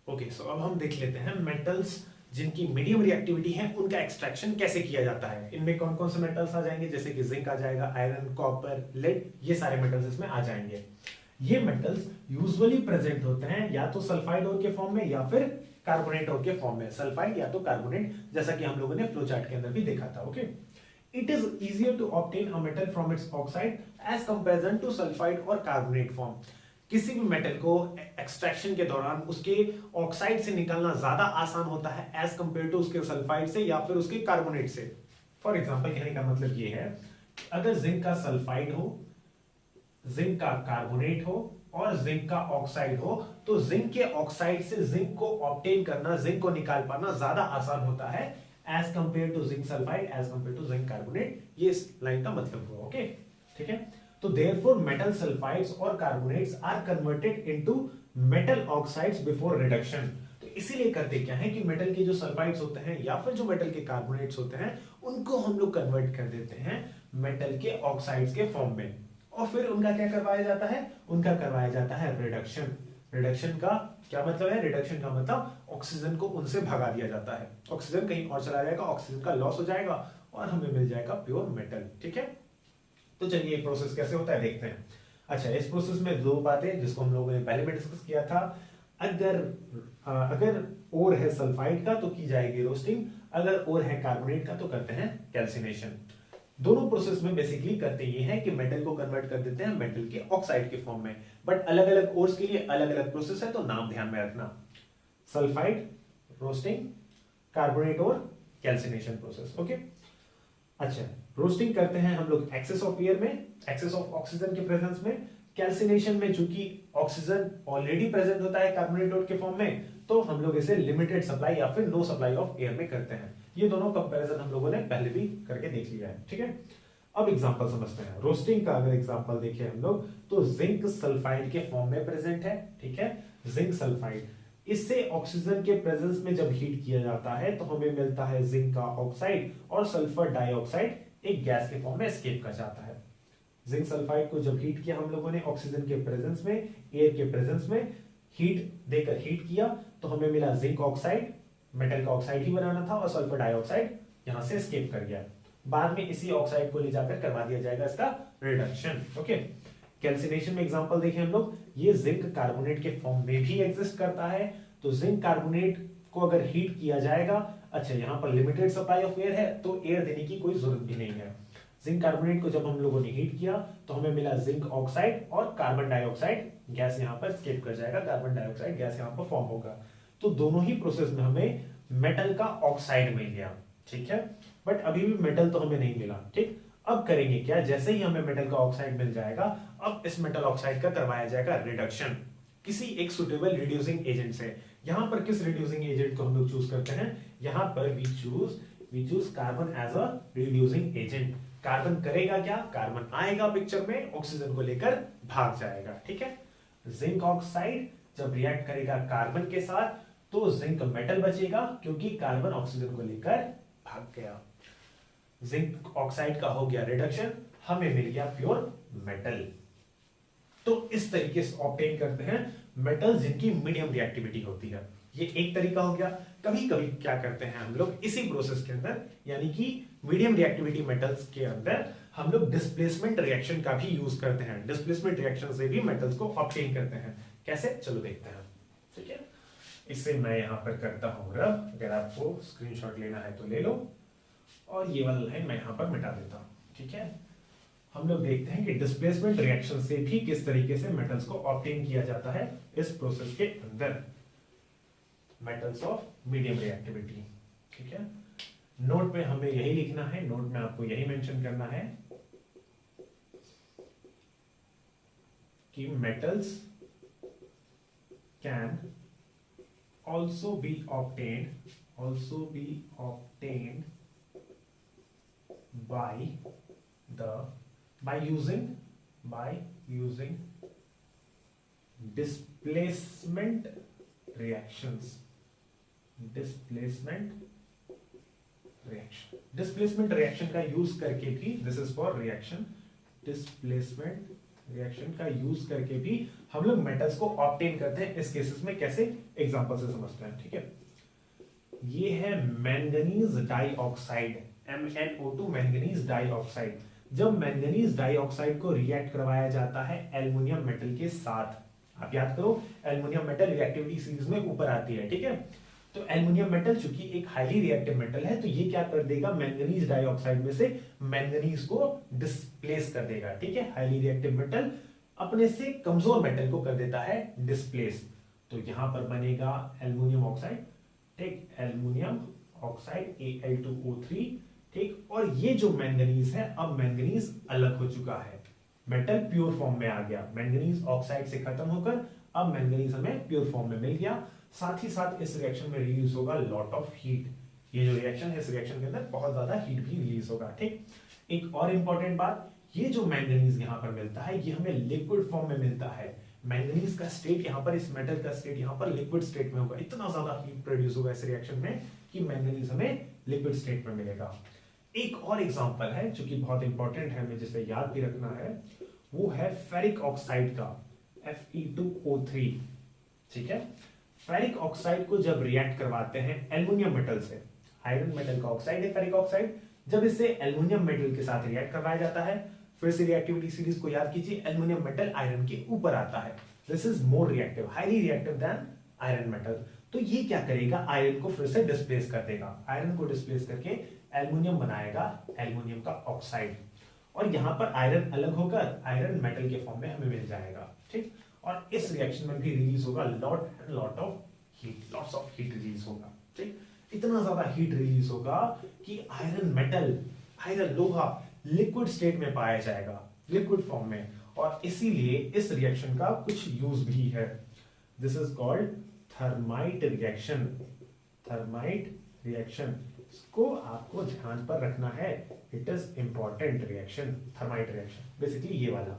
ओके, सो अब हम देख लेते हैं मेटल्स जिनकी मीडियम रिएक्टिविटी है उनका एक्सट्रैक्शन कैसे किया जाता है। इनमें कौन कौन से मेटल्स आ जाएंगे, जैसे कि जिंक आ जाएगा, आयरन, कॉपर, लेड, ये सारे मेटल्स इसमें आ जाएंगे। ये मेटल्स यूजुअली प्रेजेंट होते हैं या तो सल्फाइड ओर के फॉर्म में या फिर कार्बोनेट ओर के फॉर्म में, सल्फाइड या तो कार्बोनेट, जैसा कि हम लोगों ने फ्लो चार्ट के अंदर भी देखा था, okay. It is easier to obtain a metal from its oxide as comparison to sulphide और कार्बोनेट फॉर्म। किसी भी मेटल को एक्सट्रैक्शन के दौरान उसके ऑक्साइड से निकालना ज्यादा आसान होता है एज कंपेयर टू उसके सल्फाइड से या फिर उसके कार्बोनेट से। फॉर एग्जांपल कहने का मतलब ये है, अगर जिंक का सल्फाइड हो, जिंक का कार्बोनेट हो और जिंक का ऑक्साइड हो, तो जिंक के ऑक्साइड से जिंक को ऑब्टेन करना, जिंक को निकाल पाना ज्यादा आसान होता है as compare to zinc sulphide, as compare to zinc carbonate. ये इस लाइन का मतलब हुआ, ओके, ठीक है। तो therefore metal sulfides और carbonates are converted into metal oxides before reduction। तो इसीलिए करते क्या है कि मेटल के जो सल्फाइड्स होते हैं या फिर जो मेटल के कार्बोनेट्स होते हैं उनको हम लोग कन्वर्ट कर देते हैं मेटल के ऑक्साइड्स के फॉर्म में, और फिर उनका क्या करवाया जाता है, उनका करवाया जाता है रिडक्शन। रिडक्शन का क्या मतलब है, रिडक्शन का मतलब ऑक्सीजन को उनसे भगा दिया जाता है, ऑक्सीजन कहीं और चला जाएगा, ऑक्सीजन का लॉस हो जाएगा और हमें मिल जाएगा प्योर मेटल। ठीक है, तो चलिए ये प्रोसेस कैसे होता है देखते हैं। अच्छा, इस प्रोसेस में दो बातें जिसको हम लोगों ने पहले भी डिस्कस किया था, अगर ओर है सल्फाइड का तो की जाएगी रोस्टिंग, अगर ओर है कार्बोनेट का तो करते हैं कैल्सिनेशन। दोनों प्रोसेस में बेसिकली करते ये हैं कि मेटल को कन्वर्ट कर देते हैं मेटल के ऑक्साइड के फॉर्म में, बट अलग अलग ओर्स के लिए अलग अलग प्रोसेस है, तो नाम ध्यान में रखना, सल्फाइड, रोस्टिंग, कार्बोनेट और कैल्सिनेशन प्रोसेस। ओके, अच्छा, रोस्टिंग करते हैं हम लोग एक्सेस ऑफ एयर में, एक्सेस ऑफ ऑक्सीजन के प्रेजेंस में। कैल्सिनेशन में चूंकि ऑक्सीजन ऑलरेडी प्रेजेंट होता है कार्बोनेट के फॉर्म में, तो हम लोग इसे लिमिटेड सप्लाई या फिर नो सप्लाई ऑफ एयर में करते हैं। ये दोनों कंपैरिजन हम लोगों ने पहले भी करके देख लिया है। ठीक है, अब एग्जांपल समझते हैं। रोस्टिंग का अगर एग्जांपल देखें हम लोग तो जिंक सल्फाइड के फॉर्म में प्रेजेंट है। ठीक है, जिंक सल्फाइड, इससे ऑक्सीजन के प्रेजेंस में जब हीट किया जाता है तो हमें मिलता है जिंक का ऑक्साइड और सल्फर डाइऑक्साइड एक गैस के फॉर्म में एस्केप कर जाता है। जिंक सल्फाइड को जब हीट किया हम लोगों ने ऑक्सीजन के प्रेजेंस में, एयर के प्रेजेंस में हीट देकर हीट किया तो हमें मिला जिंक ऑक्साइड, मेटल का ऑक्साइड ही बनाना था, और सल्फर डाइऑक्साइड यहां से एस्केप कर गया। बाद में इसी ऑक्साइड को ले जाकर करवा दिया जाएगा इसका रिडक्शन। ओके, कैल्सिनेशन में एग्जांपल देखें हम लोग, ये जिंक कार्बोनेट के फॉर्म में भी एग्जिस्ट करता है। तो जिंक कार्बोनेट को अगर हीट किया जाएगा, अच्छा यहाँ पर लिमिटेड सप्लाई ऑफ एयर है तो एयर देने की कोई जरूरत भी नहीं है। जिंक कार्बोनेट को जब हम लोगों ने हीट किया तो हमें मिला जिंक ऑक्साइड और कार्बन डाइऑक्साइड गैस यहाँ पर एस्केप कर जाएगा, कार्बन डाइऑक्साइड गैस यहाँ पर फॉर्म होगा। तो दोनों ही प्रोसेस में हमें मेटल का ऑक्साइड मिल गया। ठीक है, बट अभी भी मेटल तो हमें नहीं मिला। ठीक, अब करेंगे क्या, जैसे ही हमें मेटल का ऑक्साइड मिल जाएगा, अब इस मेटल ऑक्साइड का करवाया जाएगा रिडक्शन किसी एक सुटेबल रिड्यूसिंग एजेंट से। यहां पर किस रिड्यूसिंग एजेंट को हम लोग चूज करते हैं, यहां पर we choose carbon as a reducing agent. Carbon करेगा क्या, कार्बन आएगा पिक्चर में, ऑक्सीजन को लेकर भाग जाएगा। ठीक है, जिंक ऑक्साइड जब रिएक्ट करेगा कार्बन के साथ तो जिंक मेटल बचेगा क्योंकि कार्बन ऑक्सीजन को लेकर भाग गया। जिंक ऑक्साइड का हो गया रिडक्शन, हमें मिल गया प्योर मेटल। तो इस तरीके से ऑब्टेन करते हैं मेटल जिनकी मीडियम रिएक्टिविटी होती है। ये एक तरीका हो गया। कभी कभी क्या करते हैं हम लोग इसी प्रोसेस के अंदर, यानी कि मीडियम रिएक्टिविटी मेटल्स के अंदर हम लोग डिस्प्लेसमेंट रिएक्शन का भी यूज करते हैं। डिस्प्लेसमेंट रिएक्शन से भी मेटल्स को ऑब्टेन करते हैं। कैसे, चलो देखते हैं। ठीक है, इससे मैं यहां पर करता हूं रब, अगर आपको स्क्रीनशॉट लेना है तो ले लो, और ये वाला लाइन मैं यहां पर मिटा देता हूं। ठीक है, हम लोग देखते हैं कि डिस्प्लेसमेंट रिएक्शन से भी किस तरीके से मेटल्स को ऑब्टेन किया जाता है इस प्रोसेस के अंदर, मेटल्स ऑफ मीडियम रिएक्टिविटी। ठीक है, नोट में हमें यही लिखना है, नोट में आपको यही मेंशन करना है कि metals can also be obtained by using displacement reactions. Displacement reaction का यूज करके भी, this is for reaction, displacement reaction का यूज करके भी हम लोग मेटल्स को ऑब्टेन करते हैं। इस केसेस में कैसे, एग्जांपल से समझते हैं। ठीक है, ये है manganese dioxide, MnO2 manganese dioxide. जब मैंगनीज डाइऑक्साइड को रिएक्ट करवाया जाता है एल्युमिनियम मेटल के साथ, आप याद करो एल्युमिनियम मेटल रिएक्टिविटी सीरीज में ऊपर आती है। ठीक है, तो एल्युमिनियम मेटल चूंकि एक हाईली रिएक्टिव मेटल है, तो ये क्या कर देगा, मैंगनीज डाइऑक्साइड में से मैंगनीज को डिस्प्लेस कर देगा। ठीक है, हाईली रिएक्टिव मेटल अपने से कमजोर मेटल को कर देता है डिस्प्लेस, तो यहां पर बनेगा एल्युमिनियम ऑक्साइड। ठीक, एल्युमिनियम ऑक्साइड Al2O3। ठीक, और ये जो मैंगनीज है, अब मैंगनीज अलग हो चुका है, मेटल प्योर फॉर्म में आ गया, मैंगनीज ऑक्साइड से खत्म होकर अब मैंगनीज हमें प्योर फॉर्म में मिल गया। साथ ही साथ इस रिएक्शन में रिलीज होगा लॉट ऑफ हीट। ये जो रिएक्शन है, इस रिएक्शन के अंदर बहुत ज्यादा हीट भी रिलीज होगा। ठीक, एक और इंपॉर्टेंट बात, ये जो मैंगनीज यहां पर मिलता है ये हमें लिक्विड फॉर्म में मिलता है। मैंगनीज का स्टेट यहाँ पर, इस मेटल का स्टेट यहाँ पर लिक्विड स्टेट में होगा। इतना ज्यादा हीट प्रोड्यूस होगा इस रिएक्शन में कि मैंगनीज हमें लिक्विड स्टेट में मिलेगा। एक और एग्जांपल है जो कि बहुत इंपॉर्टेंट है, हमें जिसे याद भी रखना है, वो है फेरिक ऑक्साइड का, Fe2O3। ठीक है, फेरिक ऑक्साइड को जब रिएक्ट करवाते हैं एल्युमिनियम मेटल से, आयरन मेटल का ऑक्साइड है फेरिक ऑक्साइड, जब इसे एल्युमिनियम मेटल के साथ रिएक्ट करवाया जाता है, फिर से रिएक्टिविटी सीरीज को याद कीजिए, एल्युमिनियम मेटल आयरन के ऊपर आता है, this is more reactive, highly reactive than iron metal. तो ये क्या करेगा, आयरन को फिर से डिस्प्लेस कर देगा, आयरन को डिस्प्लेस करके एल्युमिनियम बनाएगा, एल्युमिनियम का ऑक्साइड, और यहां पर आयरन अलग होकर आयरन मेटल के फॉर्म में हमें मिल जाएगा। ठीक, और इस रिएक्शन में भी रिलीज होगा lot of heat, lots of heat release होगा। ठीक, इतना ज्यादा हीट रिलीज होगा कि आयरन मेटल, आयरन लोहा लिक्विड स्टेट में पाया जाएगा, लिक्विड फॉर्म में, और इसीलिए इस रिएक्शन का कुछ यूज भी है, this is called thermite reaction. Thermite reaction, इसको आपको ध्यान पर रखना है, it is important reaction, thermite reaction, basically ये वाला,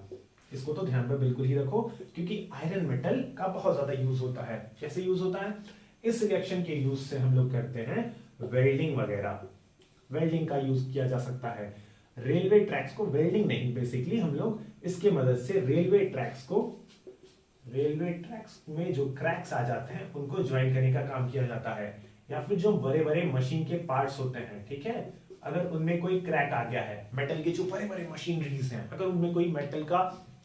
इसको तो ध्यान पर बिल्कुल ही रखो, क्योंकि आयरन मेटल का बहुत ज्यादा यूज होता है। कैसे यूज होता है, इस रिएक्शन के यूज से हम लोग करते हैं वेल्डिंग वगैरह, वेल्डिंग का यूज किया जा सकता है, रेलवे ट्रैक्स को, वेल्डिंग नहीं, बेसिकली हम लोग इसके मदद से रेलवे ट्रैक्स को, रेलवे ट्रैक्स में जो क्रैक्स आ जाते हैं उनको ज्वाइन करने का काम किया जाता है, या फिर जो बड़े बड़े मशीन के पार्ट्स होते हैं, ठीक है, अगर उनमें कोई क्रैक आ गया है, मेटल के जो बड़े बड़े मशीनरीज हैं, अगर उनमें कोई मेटल का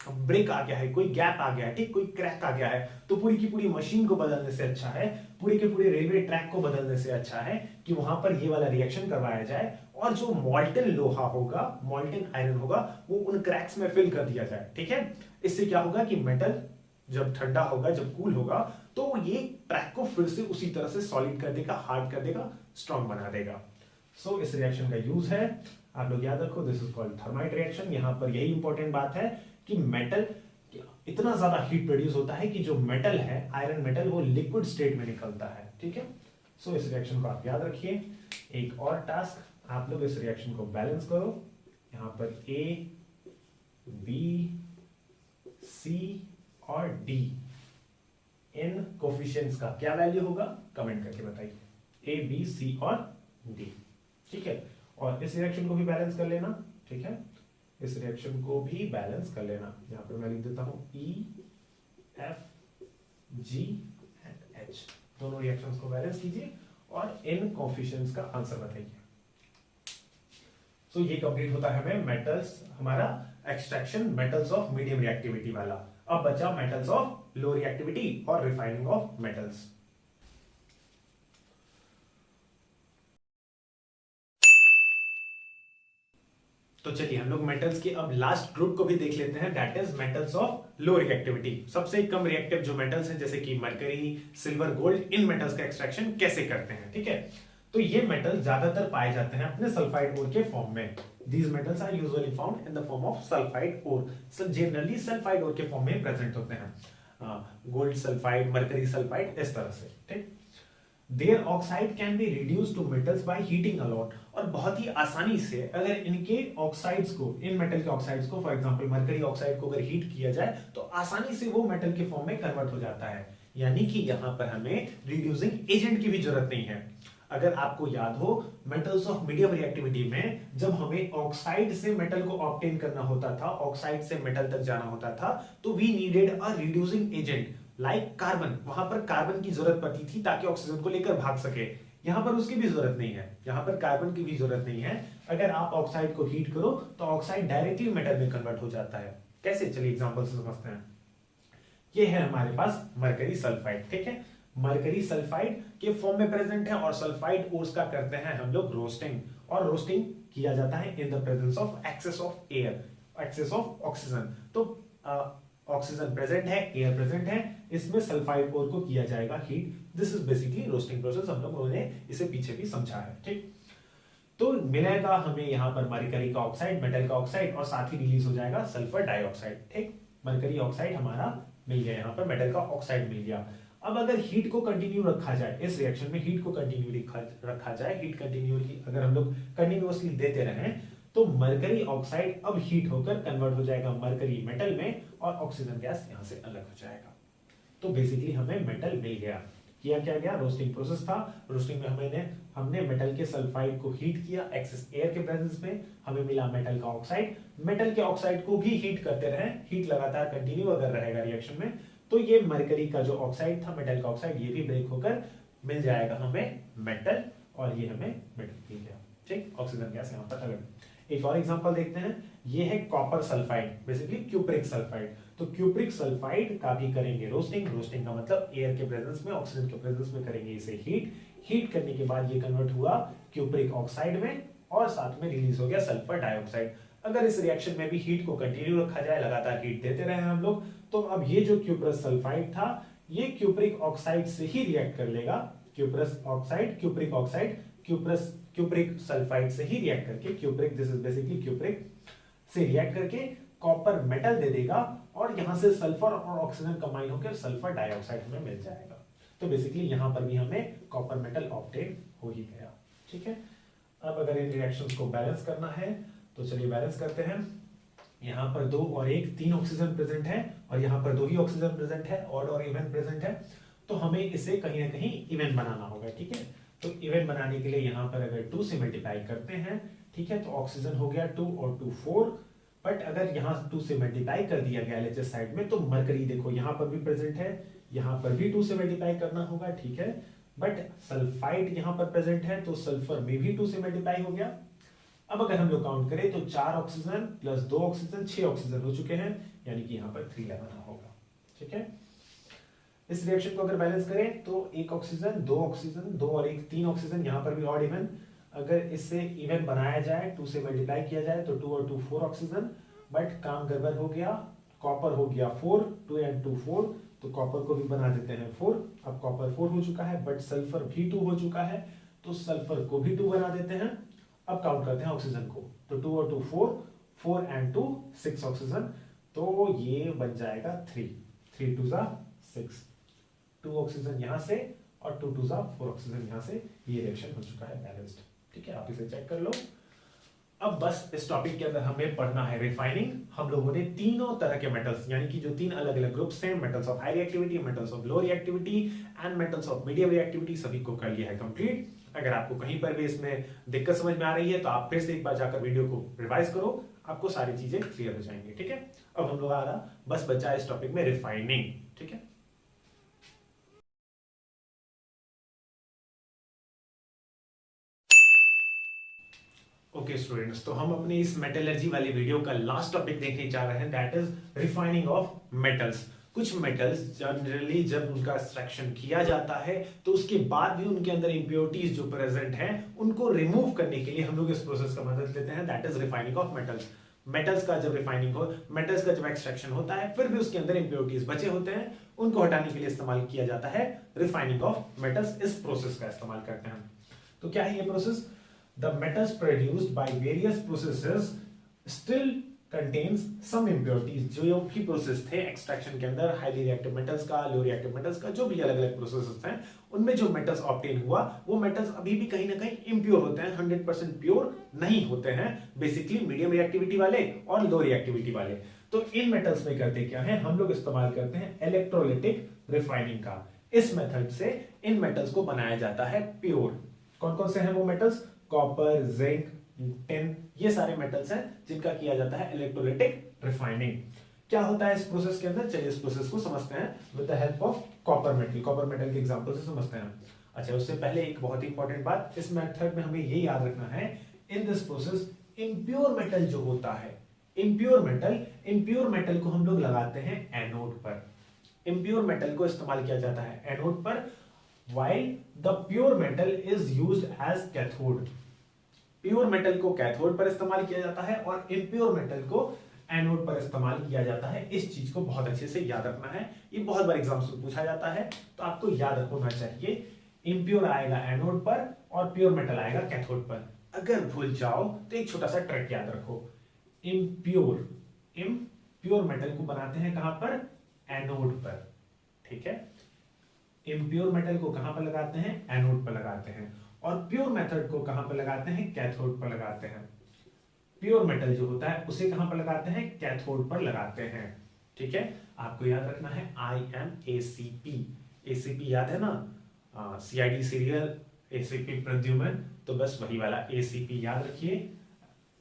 ब्रेक आ गया है, कोई गैप आ गया है, ठीक, कोई क्रैक आ गया है, तो पूरी की पूरी मशीन को बदलने से अच्छा है, पूरे के पूरे रेलवे ट्रैक को बदलने से अच्छा है कि वहां पर ये वाला रिएक्शन करवाया जाए, और जो मॉल्टन लोहा होगा, मॉल्टन आयरन होगा, वो उन क्रैक्स में फिल कर दिया जाए। ठीक है, इससे क्या होगा कि मेटल जब ठंडा होगा, जब कूल होगा, तो ये ट्रैक को फिर से उसी तरह से सॉलिड कर देगा, हार्ड कर देगा, स्ट्रॉन्ग बना देगा। सो इस रिएक्शन का यूज है, आप लोग याद रखो, this is called thermite reaction. यहां पर यही इंपॉर्टेंट बात है कि मेटल इतना ज्यादा हीट प्रोड्यूस होता है कि जो मेटल है, आयरन मेटल, वो लिक्विड स्टेट में निकलता है। ठीक है, सो इस रिएक्शन को आप याद रखिए। एक और टास्क, आप लोग इस रिएक्शन को बैलेंस करो, यहां पर A, B, C और D, इन कोफिशिएंट्स का क्या वैल्यू होगा, कमेंट करके बताइए, A, B, C और D। ठीक है, और इस रिएक्शन को भी बैलेंस कर लेना। ठीक है, इस रिएक्शन को भी बैलेंस कर लेना, यहां पर मैं लिख देता हूं E, F, G and H, दोनों रिएक्शंस को बैलेंस कीजिए और इन कोफिशिएंट्स का आंसर बताइए। सो ये कंप्लीट होता है हमें मेटल्स, हमारा extraction metals of medium reactivity वाला। अब बचा मेटल्स ऑफ लो रिएक्टिविटी और रिफाइनिंग ऑफ मेटल्स। तो चलिए हम लोग मेटल्स के अब लास्ट ग्रुप को भी देख लेते हैं, that is metals of low reactivity. सबसे कम रिएक्टिव जो मेटल्स हैं, जैसे कि मरकरी, सिल्वर, गोल्ड, इन मेटल्स का एक्सट्रैक्शन कैसे करते हैं। ठीक है, तो ये मेटल ज्यादातर पाए जाते हैं अपने सल्फाइड ओर के फॉर्म में। These metals are usually found in the form of sulfide ore. So generally sulfide ore के फॉर्म में प्रेजेंट होते हैं, गोल्ड सल्फाइड, मरकरी सल्फाइड, इस तरह से। ठीक, Their oxide can be reduced to metals by heating a lot, और बहुत ही आसानी से अगर इनके ऑक्साइड्स को, इन मेटल के ऑक्साइड्स को, फॉर एग्जांपल मरकरी ऑक्साइड को अगर हीट किया जाए तो आसानी से वो मेटल के फॉर्म में कन्वर्ट हो जाता है, यानी कि यहां पर हमें रिड्यूसिंग एजेंट की भी जरूरत नहीं है। अगर आपको याद हो, मेटल्स ऑफ मीडियम रिएक्टिविटी में जब हमें ऑक्साइड से मेटल को ऑब्टेन करना होता था, ऑक्साइड से मेटल तक जाना होता था, तो we needed a reducing agent like carbon. वहां पर कार्बन की जरूरत पड़ती थी ताकि ऑक्सीजन को लेकर भाग सके। यहां पर उसकी भी जरूरत नहीं है, यहां पर कार्बन की भी जरूरत नहीं है। अगर आप ऑक्साइड को हीट करो तो ऑक्साइड डायरेक्टली मेटल में कन्वर्ट हो जाता है। कैसे, चलिए एग्जांपल से समझते हैं। ये है हमारे पास मरकरी सल्फाइड। ठीक है, मरकरी सल्फाइड के फॉर्म में प्रेजेंट है, और सल्फाइड ओर्स का करते हैं हम लोग रोस्टिंग, और रोस्टिंग किया जाता है in the presence of excess of air, excess of oxygen. तो ऑक्सीजन प्रेजेंट है, एयर प्रेजेंट है, इसमें सल्फाइड ओर को किया जाएगा heat. This is basically roasting process, हम लोगों ने इसे पीछे भी समझा है। ठीक, तो मिलेगा हमें यहाँ पर मरकरी का ऑक्साइड, मेटल का ऑक्साइड, और साथ ही रिलीज हो जाएगा सल्फर डाइऑक्साइड। ठीक, मरकरी ऑक्साइड हमारा मिल गया, यहाँ पर मेटल का ऑक्साइड मिल गया। अब अगर हीट को कंटिन्यू रखा जाए, इस रिएक्शन में हीट को कंटिन्यू रखा जाए, हीट कंटिन्यूअसली अगर हम लोग कंटिन्यूअसली देते रहें, तो मरकरी ऑक्साइड अब हीट होकर कन्वर्ट हो जाएगा मरकरी मेटल में और ऑक्सीजन गैस यहां से अलग हो जाएगा। तो बेसिकली हमें मेटल मिल गया। किया क्या गया, रोस्टिंग प्रोसेस था। रोस्टिंग में हमने मेटल के सल्फाइड को हीट किया एक्सेस एयर के प्रेजेंस में, हमें मिला मेटल का ऑक्साइड। मेटल के ऑक्साइड को भी हीट करते रहे, हीट लगातार कंटिन्यू अगर रहेगा रिएक्शन में तो ये मरकरी का जो ऑक्साइड था, मेटल का ऑक्साइड, ये भी ब्रेक होकर मिल जाएगा हमें मेटल, और ये हमें मेटल मिल गया। ठीक, ऑक्सीजन गैस यहाँ पर अलग। एक और एग्जांपल देखते हैं, ये है copper sulphide, basically cupric sulphide. तो क्यूप्रिक सल्फाइड का भी करेंगे रोस्टिंग। रोस्टिंग का मतलब एयर के प्रेजेंस में, ऑक्सीजन के प्रेजेंस में करेंगे इसे हीट करने के बाद ये कन्वर्ट हुआ क्यूप्रिक ऑक्साइड में और साथ में रिलीज हो गया सल्फर डाइऑक्साइड। अगर इस रिएक्शन में भी हीट को कंटिन्यू रखा जाए, लगातार हीट देते रहे हम लोग, तो अब ये जो क्यूप्रस सल्फाइड था ये क्यूप्रिक ऑक्साइड से ही रिएक्ट कर लेगा। Cuprous oxide, cupric oxide cupric sulphide से ही रिएक्ट करके, cupric, this is basically cupric, से रिएक्ट करके कॉपर मेटल दे देगा और यहां से सल्फर और ऑक्सीजन कंबाइन होकर सल्फर डाइऑक्साइड हमें मिल जाएगा। तो बेसिकली यहां पर भी हमें कॉपर मेटल ऑब्टेन हो ही गया। ठीक है, अब अगर इन रिएक्शंस को बैलेंस करना है तो चलिए बैलेंस करते हैं। यहां पर 2 और 1 3 ऑक्सीजन प्रेजेंट है और यहां पर 2 ही ऑक्सीजन प्रेजेंट है, ऑड और इवन प्रेजेंट है, तो हमें इसे कहीं ना कहीं इवन बनाना होगा। ठीक है, तो इवन बनाने के लिए यहां पर अगर 2 से मल्टीप्लाई करते हैं, ठीक है, तो ऑक्सीजन हो गया 2 और 2 4। बट अगर यहां 2 से मल्टीप्लाई कर दिया गया एलएचएस साइड में, तो मरकरी देखो यहां पर भी प्रेजेंट है, यहां पर भी 2 से मल्टीप्लाई करना होगा। ठीक है, बट सल्फाइड यहां पर प्रेजेंट है तो सल्फर में भी 2 से मल्टीप्लाई हो गया। अब अगर हम लोग काउंट करें तो 4 ऑक्सीजन प्लस 2 ऑक्सीजन 6 ऑक्सीजन हो चुके हैं, यानी कि यहां पर 3 लगाना होगा। ठीक है, इस रिएक्शन को अगर बैलेंस करें तो 1 ऑक्सीजन 2 ऑक्सीजन 2 और 1 3 ऑक्सीजन, यहां पर भी ऑड इवन। अगर इससे इवन बनाया जाए, 2 से मल्टीप्लाई किया जाए तो 2 और 2 4 ऑक्सीजन, बट काम गड़बड़ हो गया, कॉपर हो गया 4, 2 and 2 4, तो कॉपर को भी बना देते हैं 4। अब कॉपर 4 हो चुका है, बट सल्फर भी 2 हो चुका है, तो सल्फर को भी 2 बना देते हैं। अब काउंट करते हैं ऑक्सीजन को, तो 2 और 2 4, 4 and 2 6 ऑक्सीजन, तो ये बन जाएगा 3, 3 2 6, 2 ऑक्सीजन यहां से और 2 2 4 ऑक्सीजन यहां से, ये रिएक्शन हो चुका है बैलेंस्ड। ठीक है, आप इसे चेक कर लो। अब बस इस टॉपिक के अंदर हमें पढ़ना है रिफाइनिंग। हम लोगों ने तीनों तरह के मेटल्स, यानी कि जो 3 अलग अलग ग्रुप्स हैं, metals of high reactivity, metals of low reactivity and metals of medium reactivity, सभी को कर लिया है कंप्लीट। अगर आपको कहीं पर भी इसमें दिक्कत समझ में आ रही है तो आप फिर से एक बार जाकर वीडियो को रिवाइज करो, आपको सारी चीजें क्लियर हो जाएंगी। ठीक है, अब हम लोग आ रहा बस बचा इस टॉपिक में रिफाइनिंग। ठीक है, ओके स्टूडेंट्स, तो हम अपनी इस मेटलर्जी वाली वीडियो का लास्ट टॉपिक देखने जा रहे हैं, that is refining of metals. कुछ मेटल्स जनरली जब उनका एक्सट्रैक्शन किया जाता है तो उसके बाद भी उनके अंदर इंप्योरिटीज जो प्रेजेंट हैं उनको रिमूव करने के लिए हम लोग इस प्रोसेस का मदद लेते हैं, that is refining of metals. Metals का जब रिफाइनिंग हो, मेटल्स का जब एक्सट्रैक्शन होता है, फिर भी उसके अंदर इंप्योरिटीज बचे होते हैं, उनको हटाने के लिए इस्तेमाल किया जाता है रिफाइनिंग ऑफ मेटल्स। इस प्रोसेस का इस्तेमाल करते हैं। तो क्या है ये process? The metals produced by various processes still contains some impurities। जो भी प्रोसेस थे एक्सट्रैक्शन के अंदर, हाईली रिएक्टिव मेटल्स का, लो रिएक्टिव मेटल्स का, जो भी अलग अलग प्रोसेसेस हैं, उनमें जो मेटल्स ऑब्टेन हुआ वो मेटल्स अभी भी कहीं ना कहीं इम्प्योर होते हैं, 100% प्योर नहीं होते हैं, बेसिकली मीडियम रिएक्टिविटी वाले और लो रिएक्टिविटी वाले। तो इन मेटल्स में करते क्या है, हम लोग इस्तेमाल करते हैं इलेक्ट्रोलिटिक रिफाइनिंग का। इस मेथड से इन मेटल्स को बनाया जाता है प्योर। कौन कौन से हैं वो मेटल्स? कॉपर, जिंक, टिन, ये सारे मेटल्स हैं जिनका किया जाता है इलेक्ट्रोलिटिक रिफाइनिंग। क्या होता है इस प्रोसेस के अंदर, चलिए इस प्रोसेस को समझते हैं with the help of copper metal. Copper metal के एग्जांपल से समझते हैं। अच्छा, उससे पहले एक बहुत ही इंपॉर्टेंट बात, इस मेथड में हमें ये याद रखना है, in this process impure metal जो होता है, इम्प्योर मेटल को हम लोग लगाते हैं एनोड पर। इम्प्योर मेटल को इस्तेमाल किया जाता है एनोड पर, while the pure metal is used as cathode। Pure metal को कैथोड पर इस्तेमाल किया जाता है और इम्प्योर मेटल को एनोड पर इस्तेमाल किया जाता है। इस चीज को बहुत अच्छे से याद रखना है, ये बहुत बार एग्जाम से पूछा जाता है, तो आपको याद रखना चाहिए। इम्प्योर आएगा एनोड पर और प्योर मेटल आएगा कैथोड पर। अगर भूल जाओ तो एक छोटा सा ट्रिक याद रखो, इम्प्योर मेटल को बनाते हैं कहां पर? एनोड पर। ठीक है, इम्प्योर मेटल को कहां पर लगाते हैं? एनोड पर लगाते हैं। और प्योर मेथड को कहां पर लगाते हैं? कैथोड पर लगाते हैं। प्योर मेटल जो होता है उसे कहां पर लगाते हैं, कैथोड पर लगाते हैं। ठीक है, आपको याद रखना है IMACP, ACP याद है ना, CID सीरियल, ACP प्रद्युमन, तो बस वही वाला ACP याद रखिए।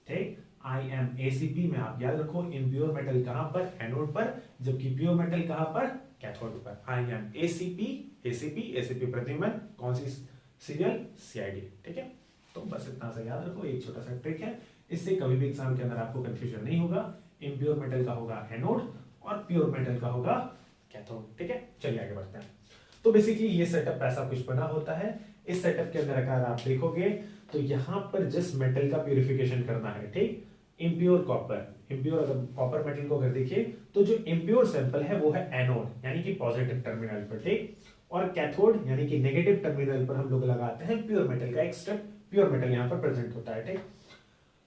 ठीक, IMACP में आप याद रखो इम्प्योर मेटल कहां पर, एनोड पर, जबकि प्योर मेटल कहां पर, कैथोड पर। IMACP, ACP प्रद्युमन, कौन सी सीरियल, CID। ठीक है, तो बस इतना सा याद रखो, एक छोटा सा ट्रिक है, इससे कभी भी एग्जाम के अंदर आपको कंफ्यूजन नहीं होगा। इम्प्योर मेटल का होगा एनोड और प्योर मेटल का होगा कैथोड। ठीक है, चलिए आगे बढ़ते हैं। तो बेसिकली ये सेटअप ऐसा कुछ बना होता है। इस सेटअप के अंदर अगर आप देखोगे तो यहां पर जिस मेटल का प्यूरिफिकेशन करना है, ठीक, इम्प्योर कॉपर, इम्प्योर अगर कॉपर मेटल को अगर देखिए तो जो इम्प्योर सैंपल है वो है एनोड यानी कि पॉजिटिव टर्मिनल पर, ठीक, और कैथोड यानी कि नेगेटिव टर्मिनल पर हम लोग लगाते हैं प्योर मेटल का एक स्टेप, प्योर मेटल यहां पर प्रेजेंट होता है। ठीक,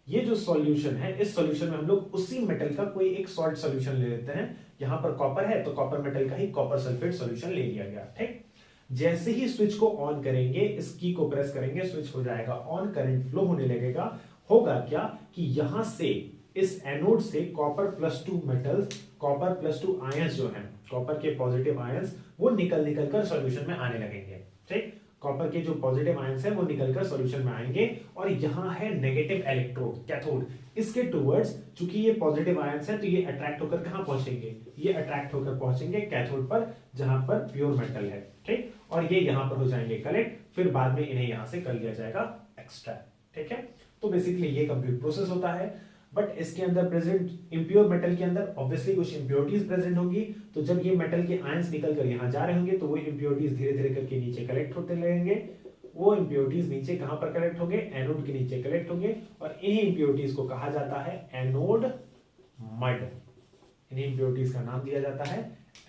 ये जो सॉल्यूशन है, इस सॉल्यूशन में हम लोग उसी मेटल का कोई एक सॉल्ट सॉल्यूशन ले लेते हैं। यहां पर कॉपर है तो कॉपर मेटल का ही कॉपर सल्फेट सॉल्यूशन ले लिया गया। ठीक, जैसे ही स्विच को ऑन करेंगे, इस की को प्रेस करेंगे, स्विच हो जाएगा ऑन, करंट फ्लो होने लगेगा। होगा क्या कि यहां से इस एनोड से कॉपर +2 मेटल्स, कॉपर +2 आयंस जो हैं, कॉपर के पॉजिटिव आयंस, वो निकल कर सॉल्यूशन में आने लगेंगे। ठीक, कॉपर के जो पॉजिटिव आयंस है वो निकलकर सॉल्यूशन में आएंगे और यहां है नेगेटिव इलेक्ट्रोड, कैथोड, इसके टुवर्ड्स, चूंकि ये पॉजिटिव आयंस है तो ये अट्रैक्ट होकर कहां पहुंचेंगे, ये अट्रैक्ट होकर पहुंचेंगे कैथोड पर जहां पर प्योर मेटल है। ठीक, और ये यहां पर हो जाएंगे कलेक्ट, फिर बाद में इन्हें यहां से कर लिया जाएगा एक्सट्रैक्ट। ठीक है, तो बेसिकली ये कंप्लीट प्रोसेस होता है। बट इसके अंदर प्रेजेंट इम्प्योर मेटल के अंदर ऑब्वियसली कुछ इंप्योरिटीज प्रेजेंट होंगी, तो जब ये मेटल के आयंस निकल कर यहां जा रहे होंगे तो वो इंप्योरिटीज धीरे धीरे करके नीचे कलेक्ट होते लगेंगे। वो इंप्योरिटीज नीचे कहां पर कलेक्ट होंगे, एनोड के नीचे कलेक्ट होंगे, और इन्हीं इंप्योरिटीज को कहा जाता है एनोड मड। इन्हीं इंप्योरिटीज का नाम दिया जाता है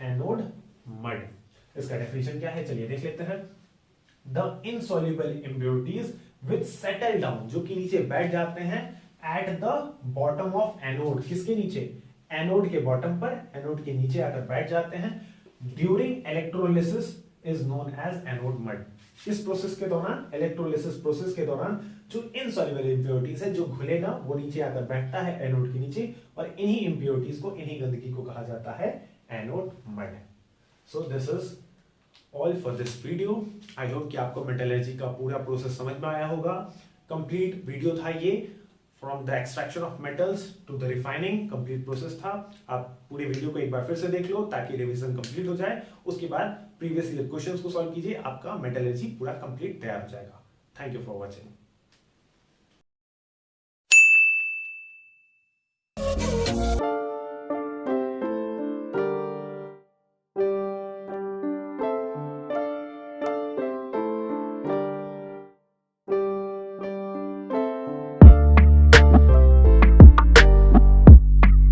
एनोड मड। इसका डेफिनेशन क्या है, चलिए देख लेते हैं। The insoluble impurities which settle down, जो कि नीचे बैठ जाते हैं at the bottom of anode, किसके नीचे, एनोड के बॉटम पर, एनोड के नीचे आकर बैठ जाते हैं, during electrolysis is known as anode mud. इस प्रोसेस के दौरान, इलेक्ट्रोलिसिस प्रोसेस के दौरान जो इनसॉल्युबल इंप्योरिटीज है, जो घुलेगा वो नीचे आकर बैठता है एनोड के नीचे, और इन्हीं इंप्योरिटीज को, इन्हीं गंदगी को कहा जाता है anode mud. So this is all for this video. I hope कि आपको मेटलर्जी का पूरा प्रोसेस समझ में आया होगा। कंप्लीट वीडियो था ये, from the extraction of metals to the refining, complete process था। आप पूरे वीडियो को एक बार फिर से देख लो ताकि रिवीजन कंप्लीट हो जाए। उसके बाद प्रीवियस ईयर क्वेश्चंस को सॉल्व कीजिए, आपका मेटलर्जी पूरा कंप्लीट तैयार हो जाएगा। Thank you for watching.